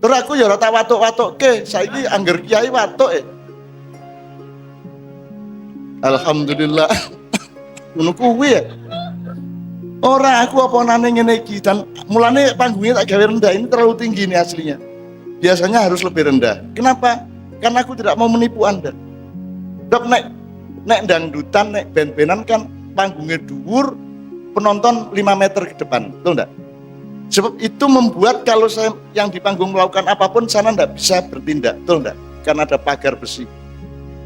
Terus aku ya ora tak watuk-watukke, saiki angger kiai watuk Alhamdulillah. Ngono kuwi ya. Ora aku apa nane ngene iki dan mulane panggungnya tak gawe rendah ini terlalu tinggi nih aslinya. Biasanya harus lebih rendah. Kenapa? Karena aku tidak mau menipu Anda. Dok nek dangdutan, nek band-bandan kan panggungnya dhuwur, penonton 5 meter ke depan, betul enggak? Sebab itu membuat kalau saya yang di panggung melakukan apapun, sana enggak bisa bertindak, betul enggak? Karena ada pagar besi.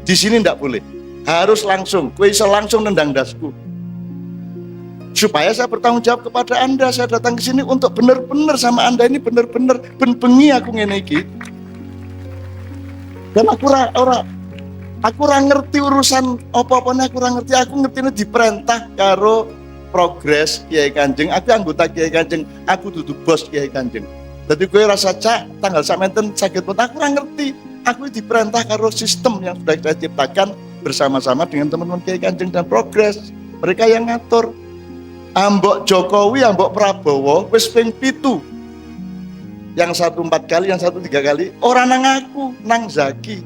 Di sini enggak boleh, harus langsung, kowe iso langsung nendang dasku. Supaya saya bertanggung jawab kepada Anda, saya datang ke sini untuk benar-benar sama Anda ini benar-benar ben-bengi aku ngene iki. Dan aku ora ngerti urusan apa-apane, aku ora ngerti, aku ngertine diperintah karo progres Kiai Kanjeng, aku anggota Kiai Kanjeng, aku dudu bos Kiai Kanjeng. Dadi kowe rasa cak tanggal samenten sakit pun aku ora ngerti. Aku diperintah karo sistem yang sudah saya ciptakan bersama-sama dengan teman-teman Kiai Kanjeng dan progres. Mereka yang ngatur. Ambok Jokowi, ambok Prabowo wis ping 7. Yang satu 4 kali, yang satu 3 kali. Ora nang aku, nang Zaki.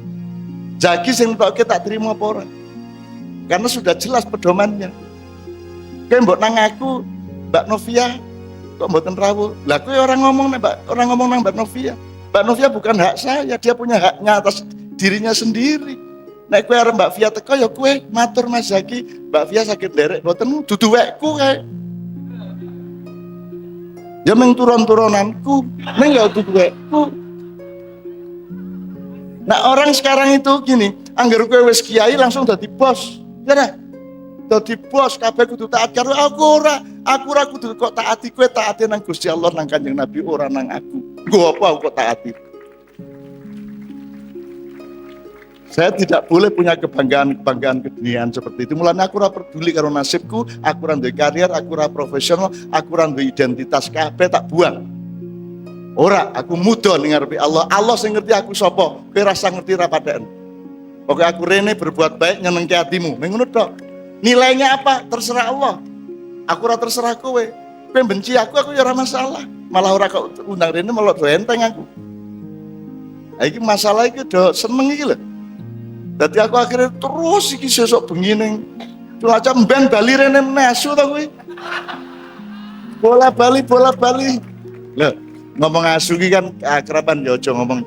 Zaki sing tok tak terima apa ora? Karena sudah jelas pedomannya. Kowe mbok nang aku, Mbak Novia, kok mboten rawuh. Lah kowe orang ngomong nang Mbak Novia. Mbak Novia bukan hak saya, dia punya haknya atas dirinya sendiri. Nek kowe arep Mbak Via teko ya kowe matur Mas Zaki, Mbak Via sakit derek mboten dudu wekku kae. Ya meng turun-turunanku, meng ya dudu wekku. Nah orang sekarang itu gini, anggar kowe wis kiai langsung dadi bos. Ya dah. Dadi bos kabeh kudu taat karo aku ora kudu kok taati kowe, taati nang Gusti Allah nang Kanjeng Nabi ora nang aku. Gua apa aku kok taati? Saya tidak boleh punya kebanggaan keduniaan seperti itu. Mulanya aku ora peduli karo nasibku, aku ora duwe karier, aku ora profesional, aku ora duwe identitas kabeh tak buang. Ora, aku muda ning ngarepe Allah. Allah sing ngerti aku sapa, kowe rasa ngerti ra padhaan. Pokoke aku rene berbuat baik nyenengke atimu. Ning ngono tok. Nilainya apa? Terserah Allah. Aku ora terserah kowe. Kowe benci aku ya ora masalah. Malah ora kok undang rene malah do enteng aku. Iki masalah iki do seneng iki lho. Dadi aku akhirnya terus iki sesuk bengi ning cuaca mben bali rene nesu to kuwi. Bola bali. Lho, ngomong asu iki kan akraban ya aja ngomong.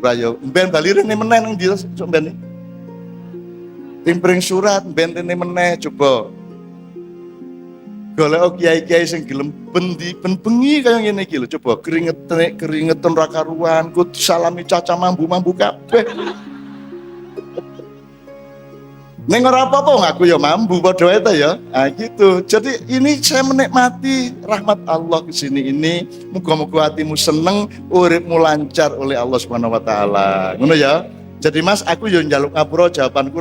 Ora ya mben bali rene meneh nang ndi sok mben. Timpring surat mben rene meneh coba. Golek kiai-kiai sing gelem ben bengi kaya ngene iki lho, coba keringetan ra karuan, ku salami caca mambu kabeh. Neng ora apa-apa ngaku ya mambu padha wae ta ya. Nah gitu. Jadi ini saya menikmati rahmat Allah ke sini ini. Muga-muga hatimu seneng, uripmu lancar oleh Allah Subhanahu wa taala. Ngono ya. Jadi Mas, aku yo njaluk ngapura jawabanku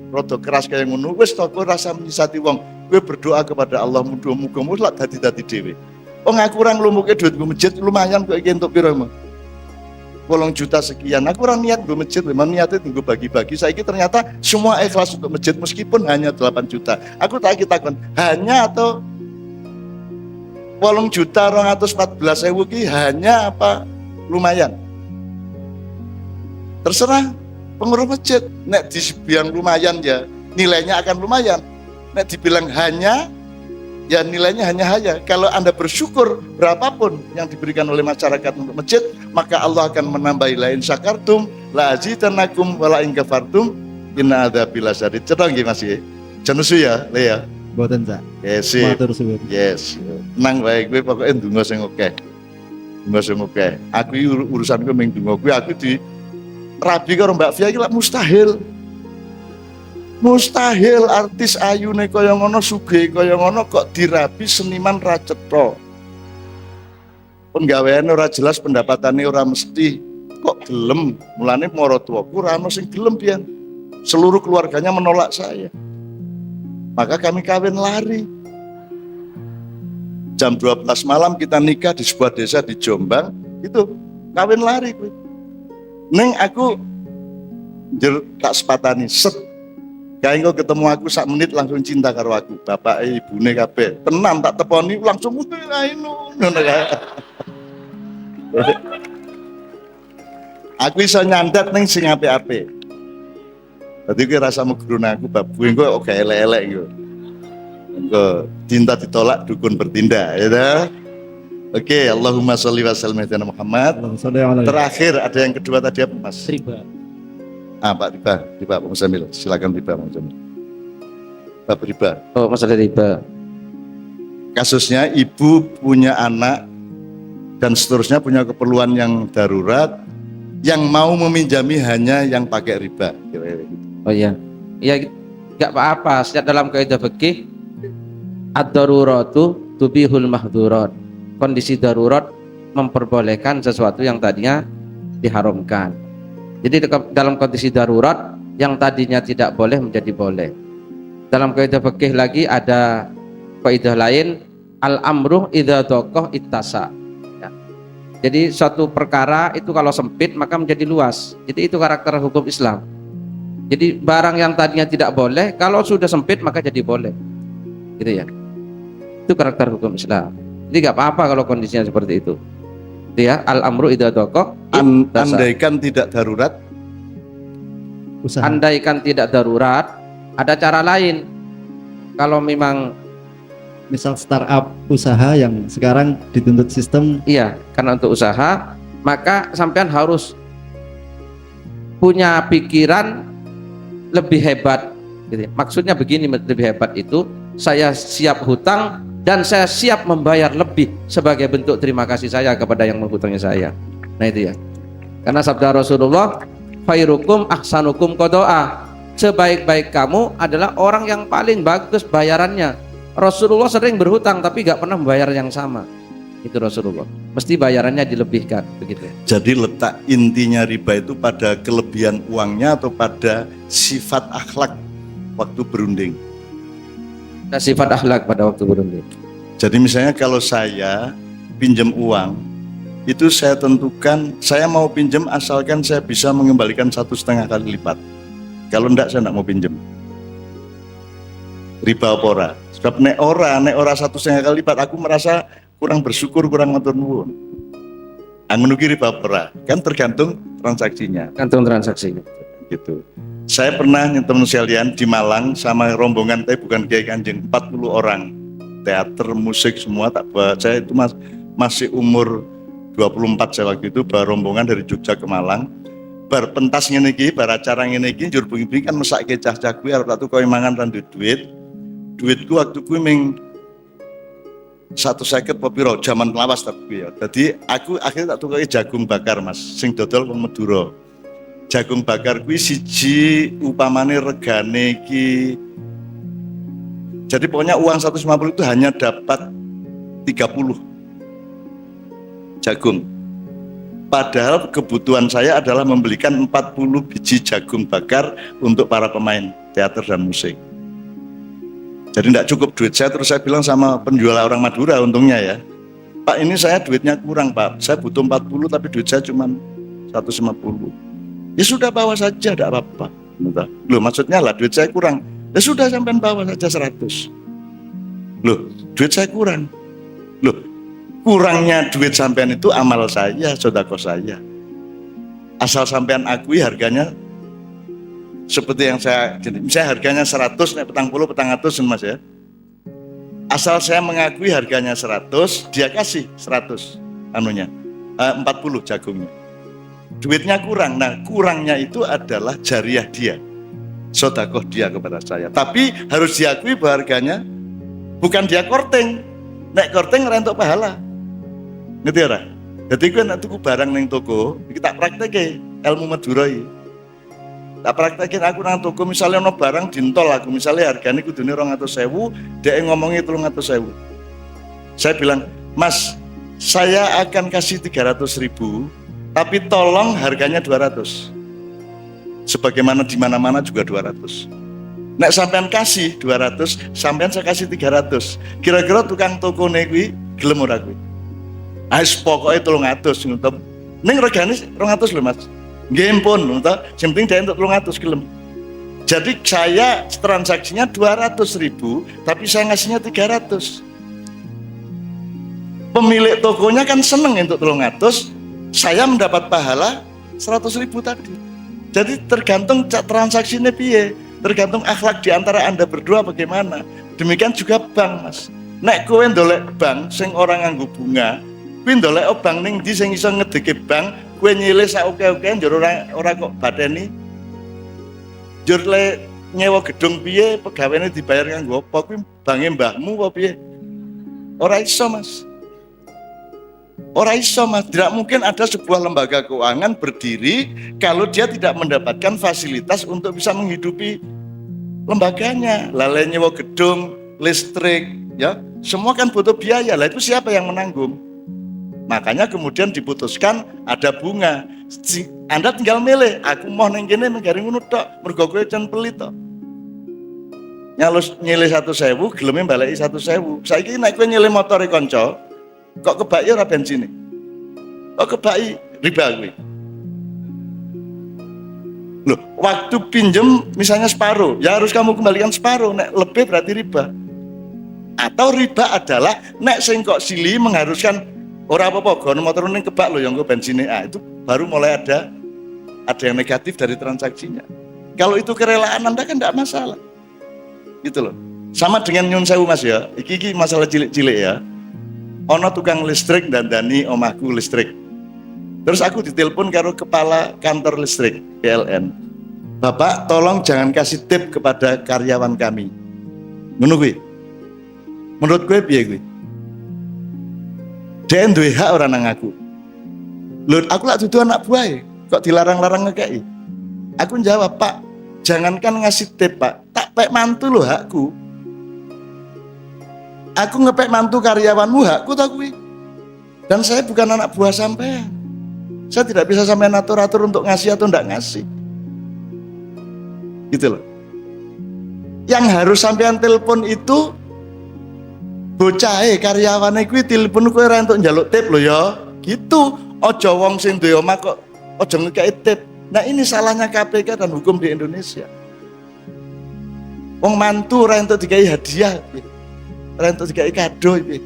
rada keras kaya ngono. Wis to kowe rasa menyisati wong. Kowe berdoa kepada Allah muga-muga mulak dadi dhewe. Wong aku ora nglumuke duitku masjid lumayan kok iki entuk piro, Mas? 8 juta sekian. Aku orang niat gue masjid, memang niatnya gue bagi-bagi. Saiki ternyata semua ikhlas untuk masjid meskipun hanya 8 juta. Aku tak takon, hanya atau 8 juta 214.000 ki hanya apa lumayan? Terserah pengurus masjid. Nek dibilang lumayan ya nilainya akan lumayan. Nek dibilang hanya ya nilainya hanya. Kalau Anda bersyukur berapapun yang diberikan oleh masyarakat untuk masjid, maka Allah akan menambahi lain syakartum la azidannakum wala in kafartum inna adzabil lasyadid. Cetha nggih Mas nggih. Jenusu ya, le ya. Mboten, Cak. Yes. Matur suwun. Yes. Nang wae kowe pokoke ndonga sing akeh. Ndonga sing akeh. Aku urusanku ming ndonga kuwi aku di rabi karo Mbak Fia iki lak mustahil. Mustahil artis ayune kaya ngono, sugih kaya ngono kok dirabi seniman ra cetha. Penggaweane ora jelas, pendapatane ora mesti, kok gelem. Mulane maratuwaku ora ono sing gelem pian. Seluruh keluarganya menolak saya. Maka kami kawin lari. Jam 12 malam kita nikah di sebuah desa di Jombang, itu kawin lari kuwi. Ning aku tak sepatani set. Kae engko ketemu aku sak menit langsung cinta karo aku. Bapak ibune kabeh. Tenan tak teponi langsung ngono kae. Aku iso nyantet ning sing apik-apik. Dadi kowe rasa megruna aku bab kowe engko oke elek-elek engko. Engko cinta ditolak dukun bertindak ya ta. Oke, Allahumma sholli wa sallim ala Muhammad. Terakhir ada yang kedua tadi apa Mas? Riba. Pak Riba, Pak Musamil, silakan Riba, Pak Musamil. Pak Riba. Oh, masalah riba. Kasusnya ibu punya anak dan seterusnya punya keperluan yang darurat, yang mau meminjami hanya yang pakai riba. Oh iya. Ya enggak apa-apa. Setiap dalam kaidah fikih ad-daruratu tubihul mahdzurat. Kondisi darurat memperbolehkan sesuatu yang tadinya diharamkan. Jadi dalam kondisi darurat yang tadinya tidak boleh menjadi boleh. Dalam kaidah fikih lagi ada kaidah lain, al-amru idza daqah ittasa. Ya. Jadi suatu perkara itu kalau sempit maka menjadi luas. Jadi itu karakter hukum Islam. Jadi barang yang tadinya tidak boleh kalau sudah sempit maka jadi boleh. Gitu ya. Itu karakter hukum Islam. Jadi nggak apa-apa kalau kondisinya seperti itu. Ya, al-amru idza daqah andaikan tidak darurat, andaikan tidak darurat ada cara lain. Kalau memang misal startup usaha yang sekarang dituntut sistem. Iya, karena untuk usaha maka sampean harus punya pikiran lebih hebat gitu. Maksudnya begini, lebih hebat itu saya siap hutang dan saya siap membayar lebih sebagai bentuk terima kasih saya kepada yang menghutangi saya. Nah itu ya. Karena sabda Rasulullah, khairukum ahsanukum qada'a. Sebaik-baik kamu adalah orang yang paling bagus bayarannya. Rasulullah sering berhutang tapi gak pernah membayar yang sama. Itu Rasulullah. Mesti bayarannya dilebihkan begitu. Jadi letak intinya riba itu pada kelebihan uangnya atau pada sifat akhlak waktu berunding. Nah, sifat akhlak pada waktu berunding. Jadi misalnya kalau saya pinjam uang, itu saya tentukan saya mau pinjam asalkan saya bisa mengembalikan 1,5 kali lipat. Kalau enggak saya enggak mau pinjam. Riba apa ora? Sebab nek ora 1,5 kali lipat aku merasa kurang bersyukur, kurang matur nuwun. Ngono ki riba apa ora? Kan tergantung transaksinya. Kantung transaksi. Gitu. Saya pernah teman sekalian di Malang sama rombongan, tapi bukan Kiai Kanjeng, 40 orang, teater, musik semua tak bawa. Saya itu masih umur 24 saya waktu itu, bawa rombongan dari Jogja ke Malang. Bar pentas ngene iki, bar acara ngene iki, njur bengi-bengi kan mesake cah-cah kuwi arep tak tukoki mangan ra duit. Duitku waktu kuwi ming 150 apa piro jaman lawas tak kuwi ya. Dadi aku akhirnya tak tukoki jagung bakar Mas, sing dodol wong Madura. Jagung bakar kuwi siji upamane regane iki. Jadi pokoknya uang 150 itu hanya dapat 30 jagung. Padahal kebutuhan saya adalah membelikan 40 biji jagung bakar untuk para pemain teater dan musik. Jadi tidak cukup duit saya, terus saya bilang sama penjual orang Madura untungnya ya, Pak ini saya duitnya kurang Pak, saya butuh 40 tapi duit saya cuma 150. Ya sudah bawa saja, tidak apa-apa. Loh maksudnya lah duit saya kurang, ya sudah sampai bawa saja 100. Loh duit saya kurang. Loh kurangnya duit sampean itu amal saya, sedekah saya. Asal sampean akui harganya seperti yang saya, misalnya harganya 100, nek petang 100 Mas ya. Asal saya mengakui harganya 100, dia kasih 100 40 jagungnya. Duitnya kurang, nah kurangnya itu adalah jariah dia, sedekah dia kepada saya. Tapi harus diakui bahwa harganya bukan dia korting, nek korting ora entuk pahala. Ngerti ora? Jadi gue nak tuku barang neng toko, kita praktekin ilmu Madura iki. Tak praktekin aku nang toko misalnya ono barang dintol aku misalnya harganya kudune 200.000, dia ngomongi 300.000. Saya bilang, "Mas, saya akan kasih 300.000, tapi tolong harganya 200." Sebagaimana di mana-mana juga 200. Nek sampean kasih 200, sampean saya kasih 300. Kira-kira tukang toko kuwi gelem ora kuwi? Ais pokoknya 300 ngono. Ning regane 200 lho Mas. Nggih pun ngono. Sing penting dia entuk 300 gelem. Jadi saya transaksinya 200.000 tapi saya ngasihnya 300. Pemilik tokonya kan seneng untuk 300, saya mendapat pahala 100.000 tadi. Jadi tergantung transaksinya piye, tergantung akhlak di antara Anda berdua bagaimana. Demikian juga bank Mas. Nek kowe ndolek bank sing orang nganggo bunga, kowe ndolek bank ning ndi sing iso ngedeke bank, kowe nyilih sak oke-oke njur ora kok bateni. Njur le nyewa gedung piye, pegawene dibayar nganggo apa, kuwi bange mbahmu apa piye? Ora iso Mas. Ora iso Mas, tidak mungkin ada sebuah lembaga keuangan berdiri kalau dia tidak mendapatkan fasilitas untuk bisa menghidupi lembaganya. Lalai nyewa gedung, listrik, ya, semua kan butuh biaya. Lah itu siapa yang menanggung? Makanya kemudian diputuskan ada bunga. Anda tinggal milih, aku mau neng kene menggari ngono tok, mergo kowe jan pelit tok. Nyilih 100.000, geleme baleki 100.000. Saiki nek kowe nyilih motore kanca, kok kebaki ora bensine? Kok kebaki riba kuwi? Loh, waktu pinjem misalnya separuh, ya harus kamu kembalikan separuh, nek lebih berarti riba. Atau riba adalah nek sing kok sili mengharuskan ora apa-apa, gono motor ning kebak lho yang nggo bensine. Itu baru mulai ada yang negatif dari transaksinya. Kalau itu kerelaan Anda kan enggak masalah. Gitu loh. Sama dengan nyun sewu Mas ya. Iki masalah cilik-cilik ya. Ono tukang listrik dandani omahku listrik. Terus aku ditelepon karo kepala kantor listrik PLN. Bapak tolong jangan kasih tip kepada karyawan kami. Ngono kuwi. Menurut gue piye kuwi? Dia duwe hak ora nang aku. Lho aku lak dudu anak buah kok dilarang-larang ngekeki. Aku jawab, Pak, jangankan ngasih tip Pak, tak pek mantu lho hakku. Aku ngepek mantu karyawanmu hakku tak kuwi. Dan saya bukan anak buah sampean. Saya tidak bisa sampean atur-atur untuk ngasih atau enggak ngasih. Gitu loh. Yang harus sampean telepon itu bocahe karyawane kuwi telepon kowe ora entuk njaluk tip lho ya. Gitu. Aja wong sing duwe omah kok aja ngekeki tip. Nah, ini salahnya KPK dan hukum di Indonesia. Wong mantu ora entuk dikai hadiah. Ora entuk dikai kado iki.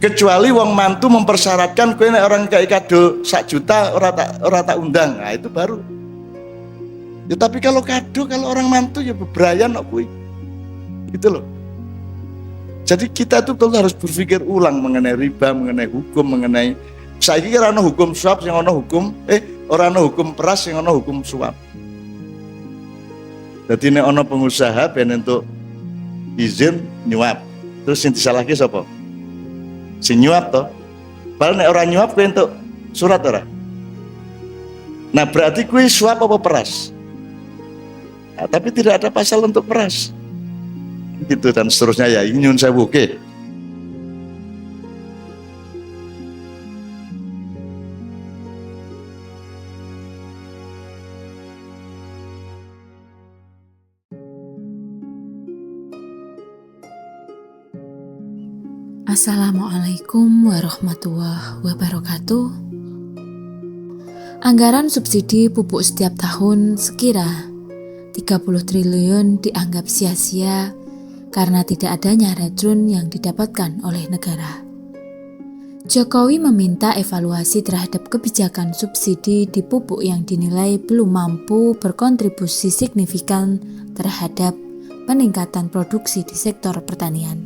Kecuali wong mantu mempersyaratkan kowe nek orang dikai kado 1 juta ora tak undang. Nah, itu baru. Ya tapi kalau kado, kalau orang mantu ya bebrayan kok kuwi. Gitu loh. Jadi kita tuh harus berpikir ulang mengenai riba, mengenai hukum, mengenai saiki ora ana hukum suap, sing ana hukum ora ana hukum peras, sing ana hukum suap. Dadi nek ana pengusaha ben entuk izin nyuap, terus sing disalahke sapa? Sing nyuap to. Padahal nek ora nyuap kowe entuk surat ora. Nah, berarti kuwi suap apa peras? Nah, tapi tidak ada pasal untuk peras. Gitu dan seterusnya ya, ini nyun sewu. Oke. Assalamualaikum warahmatullahi wabarakatuh. Anggaran subsidi pupuk setiap tahun sekira 30 triliun dianggap sia-sia karena tidak adanya return yang didapatkan oleh negara. Jokowi meminta evaluasi terhadap kebijakan subsidi di pupuk yang dinilai belum mampu berkontribusi signifikan terhadap peningkatan produksi di sektor pertanian.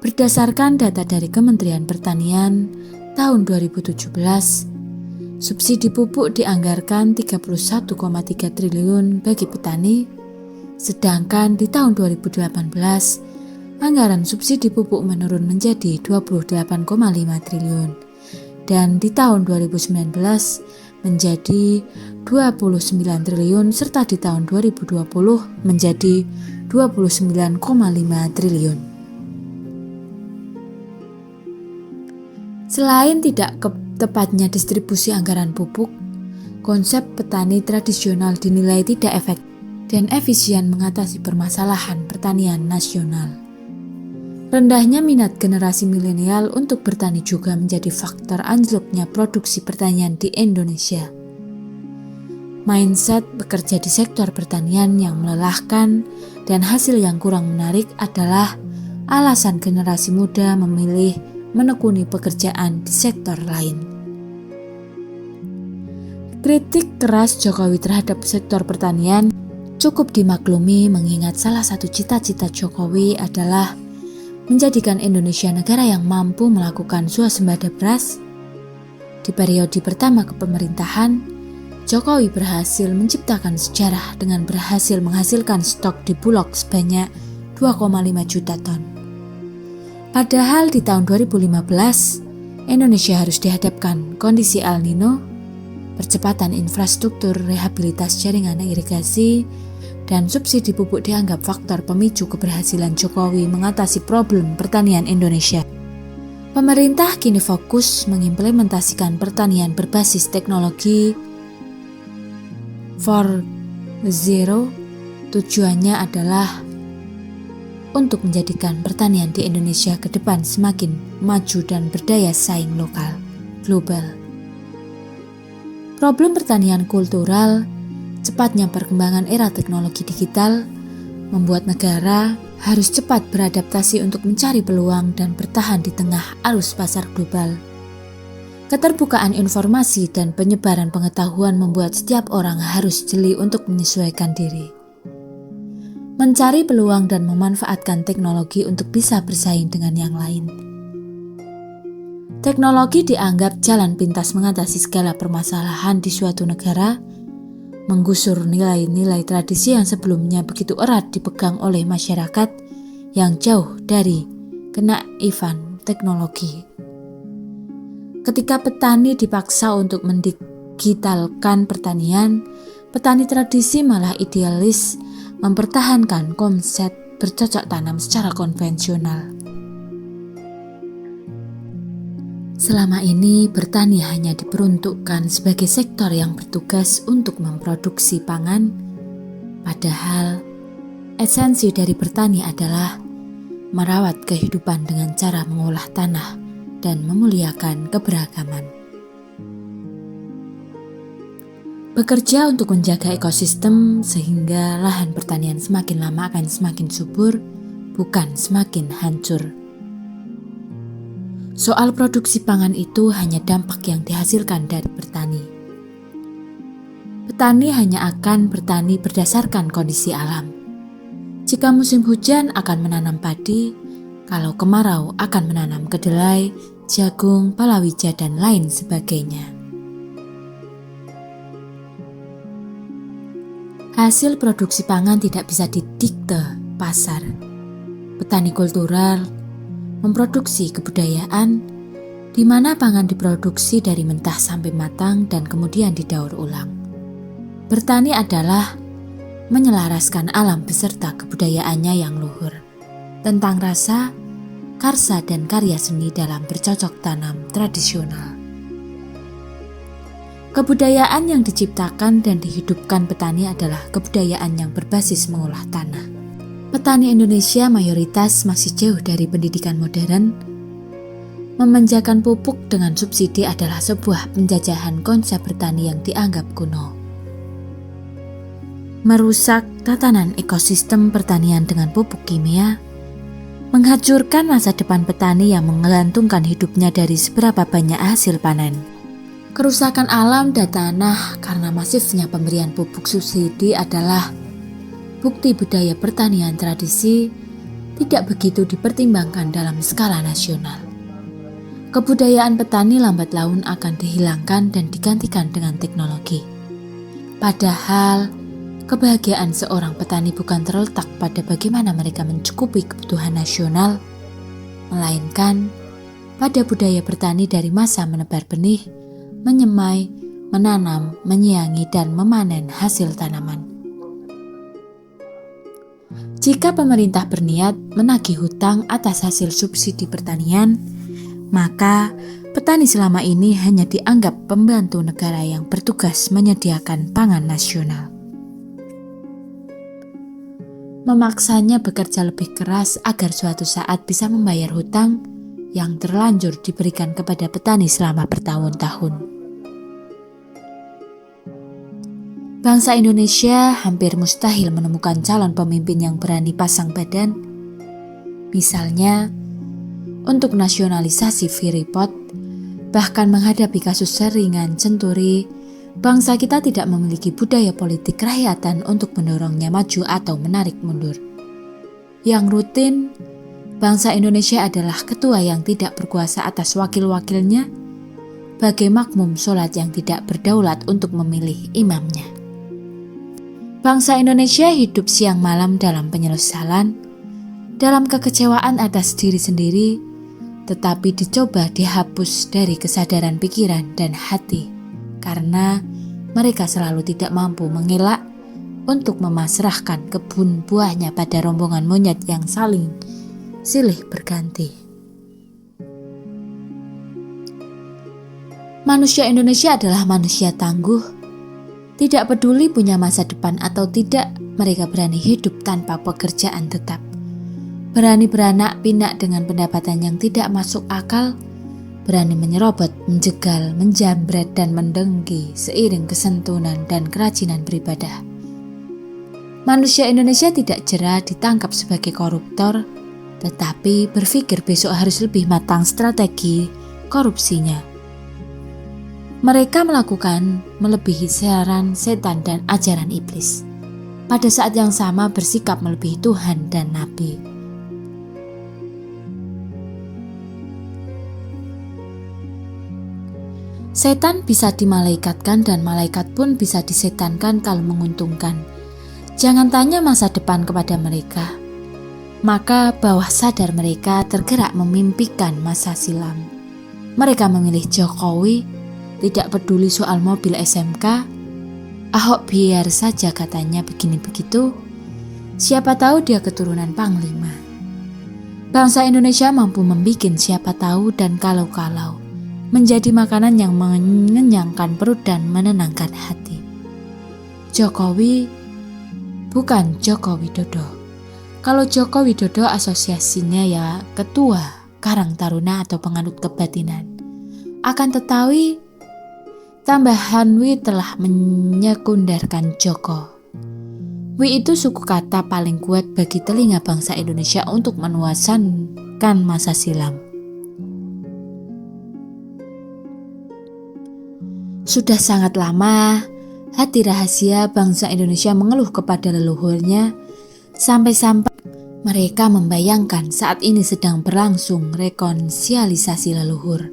Berdasarkan data dari Kementerian Pertanian tahun 2017, subsidi pupuk dianggarkan 31,3 triliun bagi petani. Sedangkan di tahun 2018, anggaran subsidi pupuk menurun menjadi 28,5 triliun dan di tahun 2019 menjadi 29 triliun serta di tahun 2020 menjadi 29,5 triliun. Selain tidak tepatnya distribusi anggaran pupuk, konsep petani tradisional dinilai tidak efektif dan efisien mengatasi permasalahan pertanian nasional. Rendahnya minat generasi milenial untuk bertani juga menjadi faktor anjloknya produksi pertanian di Indonesia. Mindset bekerja di sektor pertanian yang melelahkan dan hasil yang kurang menarik adalah alasan generasi muda memilih menekuni pekerjaan di sektor lain. Kritik keras Jokowi terhadap sektor pertanian cukup dimaklumi mengingat salah satu cita-cita Jokowi adalah menjadikan Indonesia negara yang mampu melakukan swasembada beras. Di periode pertama kepemerintahan, Jokowi berhasil menciptakan sejarah dengan berhasil menghasilkan stok di Bulog sebanyak 2,5 juta ton. Padahal di tahun 2015, Indonesia harus dihadapkan kondisi El Nino, percepatan infrastruktur rehabilitas jaringan irigasi, dan subsidi pupuk dianggap faktor pemicu keberhasilan Jokowi mengatasi problem pertanian Indonesia. Pemerintah kini fokus mengimplementasikan pertanian berbasis teknologi 4.0. Tujuannya adalah untuk menjadikan pertanian di Indonesia ke depan semakin maju dan berdaya saing lokal, global. Problem pertanian kultural, cepatnya perkembangan era teknologi digital, membuat negara harus cepat beradaptasi untuk mencari peluang dan bertahan di tengah arus pasar global. Keterbukaan informasi dan penyebaran pengetahuan membuat setiap orang harus jeli untuk menyesuaikan diri. mencari peluang dan memanfaatkan teknologi untuk bisa bersaing dengan yang lain. Teknologi dianggap jalan pintas mengatasi segala permasalahan di suatu negara, menggusur nilai-nilai tradisi yang sebelumnya begitu erat dipegang oleh masyarakat yang jauh dari kenaifan teknologi. Ketika petani dipaksa untuk mendigitalkan pertanian, petani tradisi malah idealis mempertahankan konsep bercocok tanam secara konvensional. Selama ini, bertani hanya diperuntukkan sebagai sektor yang bertugas untuk memproduksi pangan, padahal esensi dari bertani adalah merawat kehidupan dengan cara mengolah tanah dan memuliakan keberagaman. Bekerja untuk menjaga ekosistem sehingga lahan pertanian semakin lama akan semakin subur, bukan semakin hancur. Soal produksi pangan itu hanya dampak yang dihasilkan dari bertani. Petani hanya akan bertani berdasarkan kondisi alam. Jika musim hujan akan menanam padi, kalau kemarau akan menanam kedelai, jagung, palawija, dan lain sebagainya. Hasil produksi pangan tidak bisa didikte pasar. Petani kultural memproduksi kebudayaan di mana pangan diproduksi dari mentah sampai matang dan kemudian didaur ulang. Bertani adalah menyelaraskan alam beserta kebudayaannya yang luhur tentang rasa, karsa, dan karya seni dalam bercocok tanam tradisional. Kebudayaan yang diciptakan dan dihidupkan petani adalah kebudayaan yang berbasis mengolah tanah. Petani Indonesia mayoritas masih jauh dari pendidikan modern. Memanjakan pupuk dengan subsidi adalah sebuah penjajahan konsep bertani yang dianggap kuno. Merusak tatanan ekosistem pertanian dengan pupuk kimia, menghancurkan masa depan petani yang menggantungkan hidupnya dari seberapa banyak hasil panen. Kerusakan alam dan tanah karena masifnya pemberian pupuk subsidi adalah bukti budaya pertanian tradisi tidak begitu dipertimbangkan dalam skala nasional. Kebudayaan petani lambat laun akan dihilangkan dan digantikan dengan teknologi. Padahal, kebahagiaan seorang petani bukan terletak pada bagaimana mereka mencukupi kebutuhan nasional, melainkan pada budaya bertani dari masa menebar benih, menyemai, menanam, menyiangi, dan memanen hasil tanaman. Jika pemerintah berniat menagih hutang atas hasil subsidi pertanian, maka petani selama ini hanya dianggap pembantu negara yang bertugas menyediakan pangan nasional. Memaksanya bekerja lebih keras agar suatu saat bisa membayar hutang yang terlanjur diberikan kepada petani selama bertahun-tahun. Bangsa Indonesia hampir mustahil menemukan calon pemimpin yang berani pasang badan. Misalnya, untuk nasionalisasi Freeport, bahkan menghadapi kasus seringan Century, bangsa kita tidak memiliki budaya politik kerakyatan untuk mendorongnya maju atau menarik mundur. Yang rutin, bangsa Indonesia adalah ketua yang tidak berkuasa atas wakil-wakilnya, bagai makmum sholat yang tidak berdaulat untuk memilih imamnya. Bangsa Indonesia hidup siang malam dalam penyesalan, dalam kekecewaan atas diri sendiri, tetapi dicoba dihapus dari kesadaran pikiran dan hati, karena mereka selalu tidak mampu mengelak untuk memasrahkan kebun buahnya pada rombongan monyet yang saling silih berganti. Manusia Indonesia adalah manusia tangguh. Tidak peduli punya masa depan atau tidak, mereka berani hidup tanpa pekerjaan tetap. Berani beranak pinak dengan pendapatan yang tidak masuk akal, berani menyerobot, menjegal, menjambret, dan mendengki seiring kesentunan dan kerajinan beribadah. Manusia Indonesia tidak jera ditangkap sebagai koruptor, tetapi berpikir besok harus lebih matang strategi korupsinya. Mereka melakukan melebihi saran setan dan ajaran iblis. pada saat yang sama bersikap melebihi Tuhan dan Nabi. Setan bisa dimalaikatkan dan malaikat pun bisa disetankan kalau menguntungkan. Jangan tanya masa depan kepada mereka. Maka bawah sadar mereka tergerak memimpikan masa silam. Mereka memilih Jokowi, tidak peduli soal mobil SMK. Ahok biar saja katanya begini begitu. Siapa tahu dia keturunan panglima. Bangsa Indonesia mampu membikin siapa tahu dan kalau-kalau menjadi makanan yang mengenyangkan perut dan menenangkan hati. Jokowi bukan Joko Widodo. Kalau Joko Widodo asosiasinya ya ketua Karang Taruna atau penganut kebatinan. Akan tetapi tambahan W telah menyekunderkan Joko. W itu suku kata paling kuat bagi telinga bangsa Indonesia untuk menuasankan masa silam. Sudah sangat lama, hati rahasia bangsa Indonesia mengeluh kepada leluhurnya, sampai-sampai mereka membayangkan saat ini sedang berlangsung rekonsiliasi leluhur.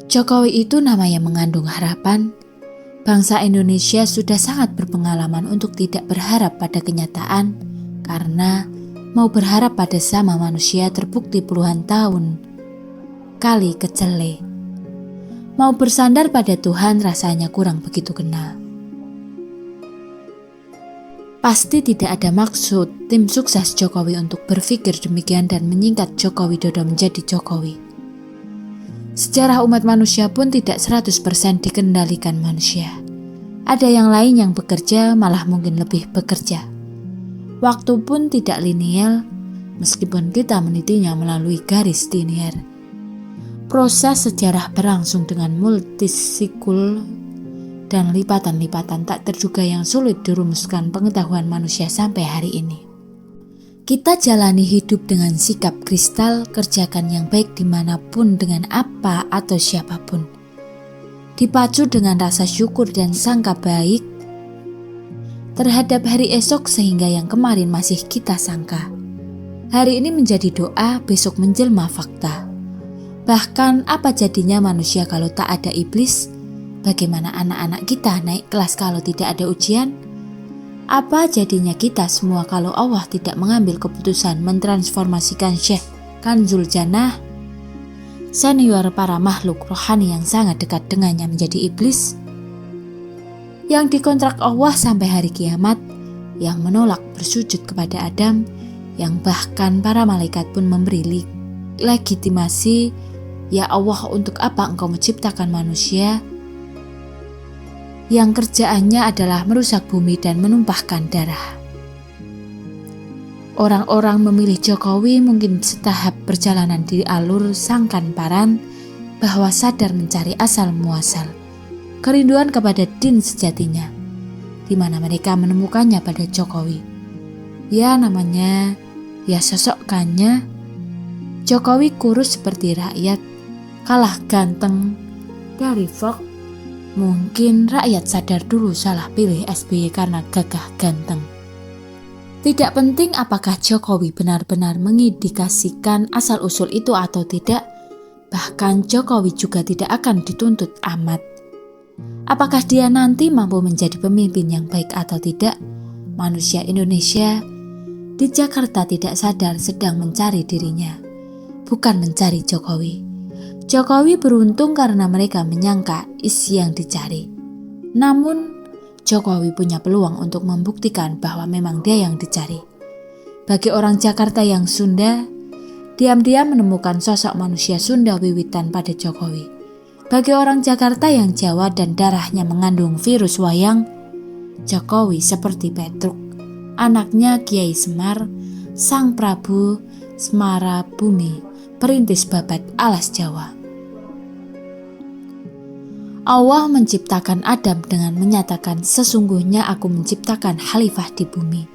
Jokowi itu nama yang mengandung harapan. Bangsa Indonesia sudah sangat berpengalaman untuk tidak berharap pada kenyataan, karena mau berharap pada sama manusia terbukti puluhan tahun kali kecele. Mau bersandar pada Tuhan rasanya kurang begitu kenal. Pasti tidak ada maksud tim sukses Jokowi untuk berpikir demikian dan menyingkat Joko Widodo menjadi Jokowi. Sejarah umat manusia pun tidak 100% dikendalikan manusia. Ada yang lain yang bekerja malah mungkin lebih bekerja. Waktu pun tidak linear meskipun kita menitinya melalui garis linear. Proses sejarah berlangsung dengan multisikul dan lipatan-lipatan tak terduga yang sulit dirumuskan pengetahuan manusia sampai hari ini. Kita jalani hidup dengan sikap kristal, kerjakan yang baik dimanapun dengan apa atau siapapun. Dipacu dengan rasa syukur dan sangka baik terhadap hari esok sehingga yang kemarin masih kita sangka. Hari ini menjadi doa, besok menjelma fakta. Bahkan apa jadinya manusia kalau tak ada iblis? Bagaimana anak-anak kita naik kelas kalau tidak ada ujian? Apa jadinya kita semua kalau Allah tidak mengambil keputusan mentransformasikan Syekh Kanzul Jannah, senior para makhluk rohani yang sangat dekat dengannya menjadi iblis? Yang dikontrak Allah sampai hari kiamat, yang menolak bersujud kepada Adam, yang bahkan para malaikat pun memberi legitimasi, ya Allah, untuk apa engkau menciptakan manusia yang kerjaannya adalah merusak bumi dan menumpahkan darah. Orang-orang memilih Jokowi mungkin setahap perjalanan di alur sangkan paran bahwa sadar mencari asal muasal kerinduan kepada din sejatinya, di mana mereka menemukannya pada Jokowi. Ya namanya, ya sosokkannya. Jokowi kurus seperti rakyat, kalah ganteng dari Fox. Mungkin rakyat sadar dulu salah pilih SBY karena gagah ganteng. Tidak penting apakah Jokowi benar-benar mengindikasikan asal-usul itu atau tidak, bahkan Jokowi juga tidak akan dituntut amat. Apakah dia nanti mampu menjadi pemimpin yang baik atau tidak, manusia Indonesia di Jakarta tidak sadar sedang mencari dirinya, bukan mencari Jokowi. Jokowi beruntung karena mereka menyangka isi yang dicari. Namun, Jokowi punya peluang untuk membuktikan bahwa memang dia yang dicari. Bagi orang Jakarta yang Sunda, diam-diam menemukan sosok manusia Sunda wiwitan pada Jokowi. Bagi orang Jakarta yang Jawa dan darahnya mengandung virus wayang, Jokowi seperti Petruk, anaknya Kiai Semar, Sang Prabu Semara Bumi, perintis babat alas Jawa. Allah menciptakan Adam dengan menyatakan, sesungguhnya aku menciptakan khalifah di bumi.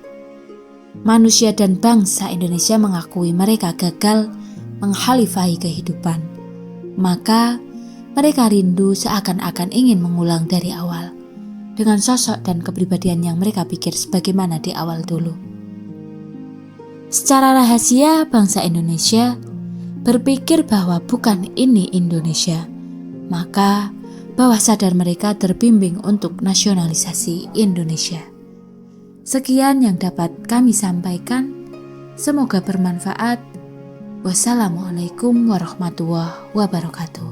Manusia dan bangsa Indonesia mengakui mereka gagal menghalifahi kehidupan. Maka mereka rindu seakan-akan ingin mengulang dari awal. dengan sosok dan kepribadian yang mereka pikir sebagaimana di awal dulu. Secara rahasia, bangsa Indonesia berpikir bahwa bukan ini Indonesia, maka bawah sadar mereka terbimbing untuk nasionalisasi Indonesia. Sekian yang dapat kami sampaikan, semoga bermanfaat. Wassalamualaikum warahmatullahi wabarakatuh.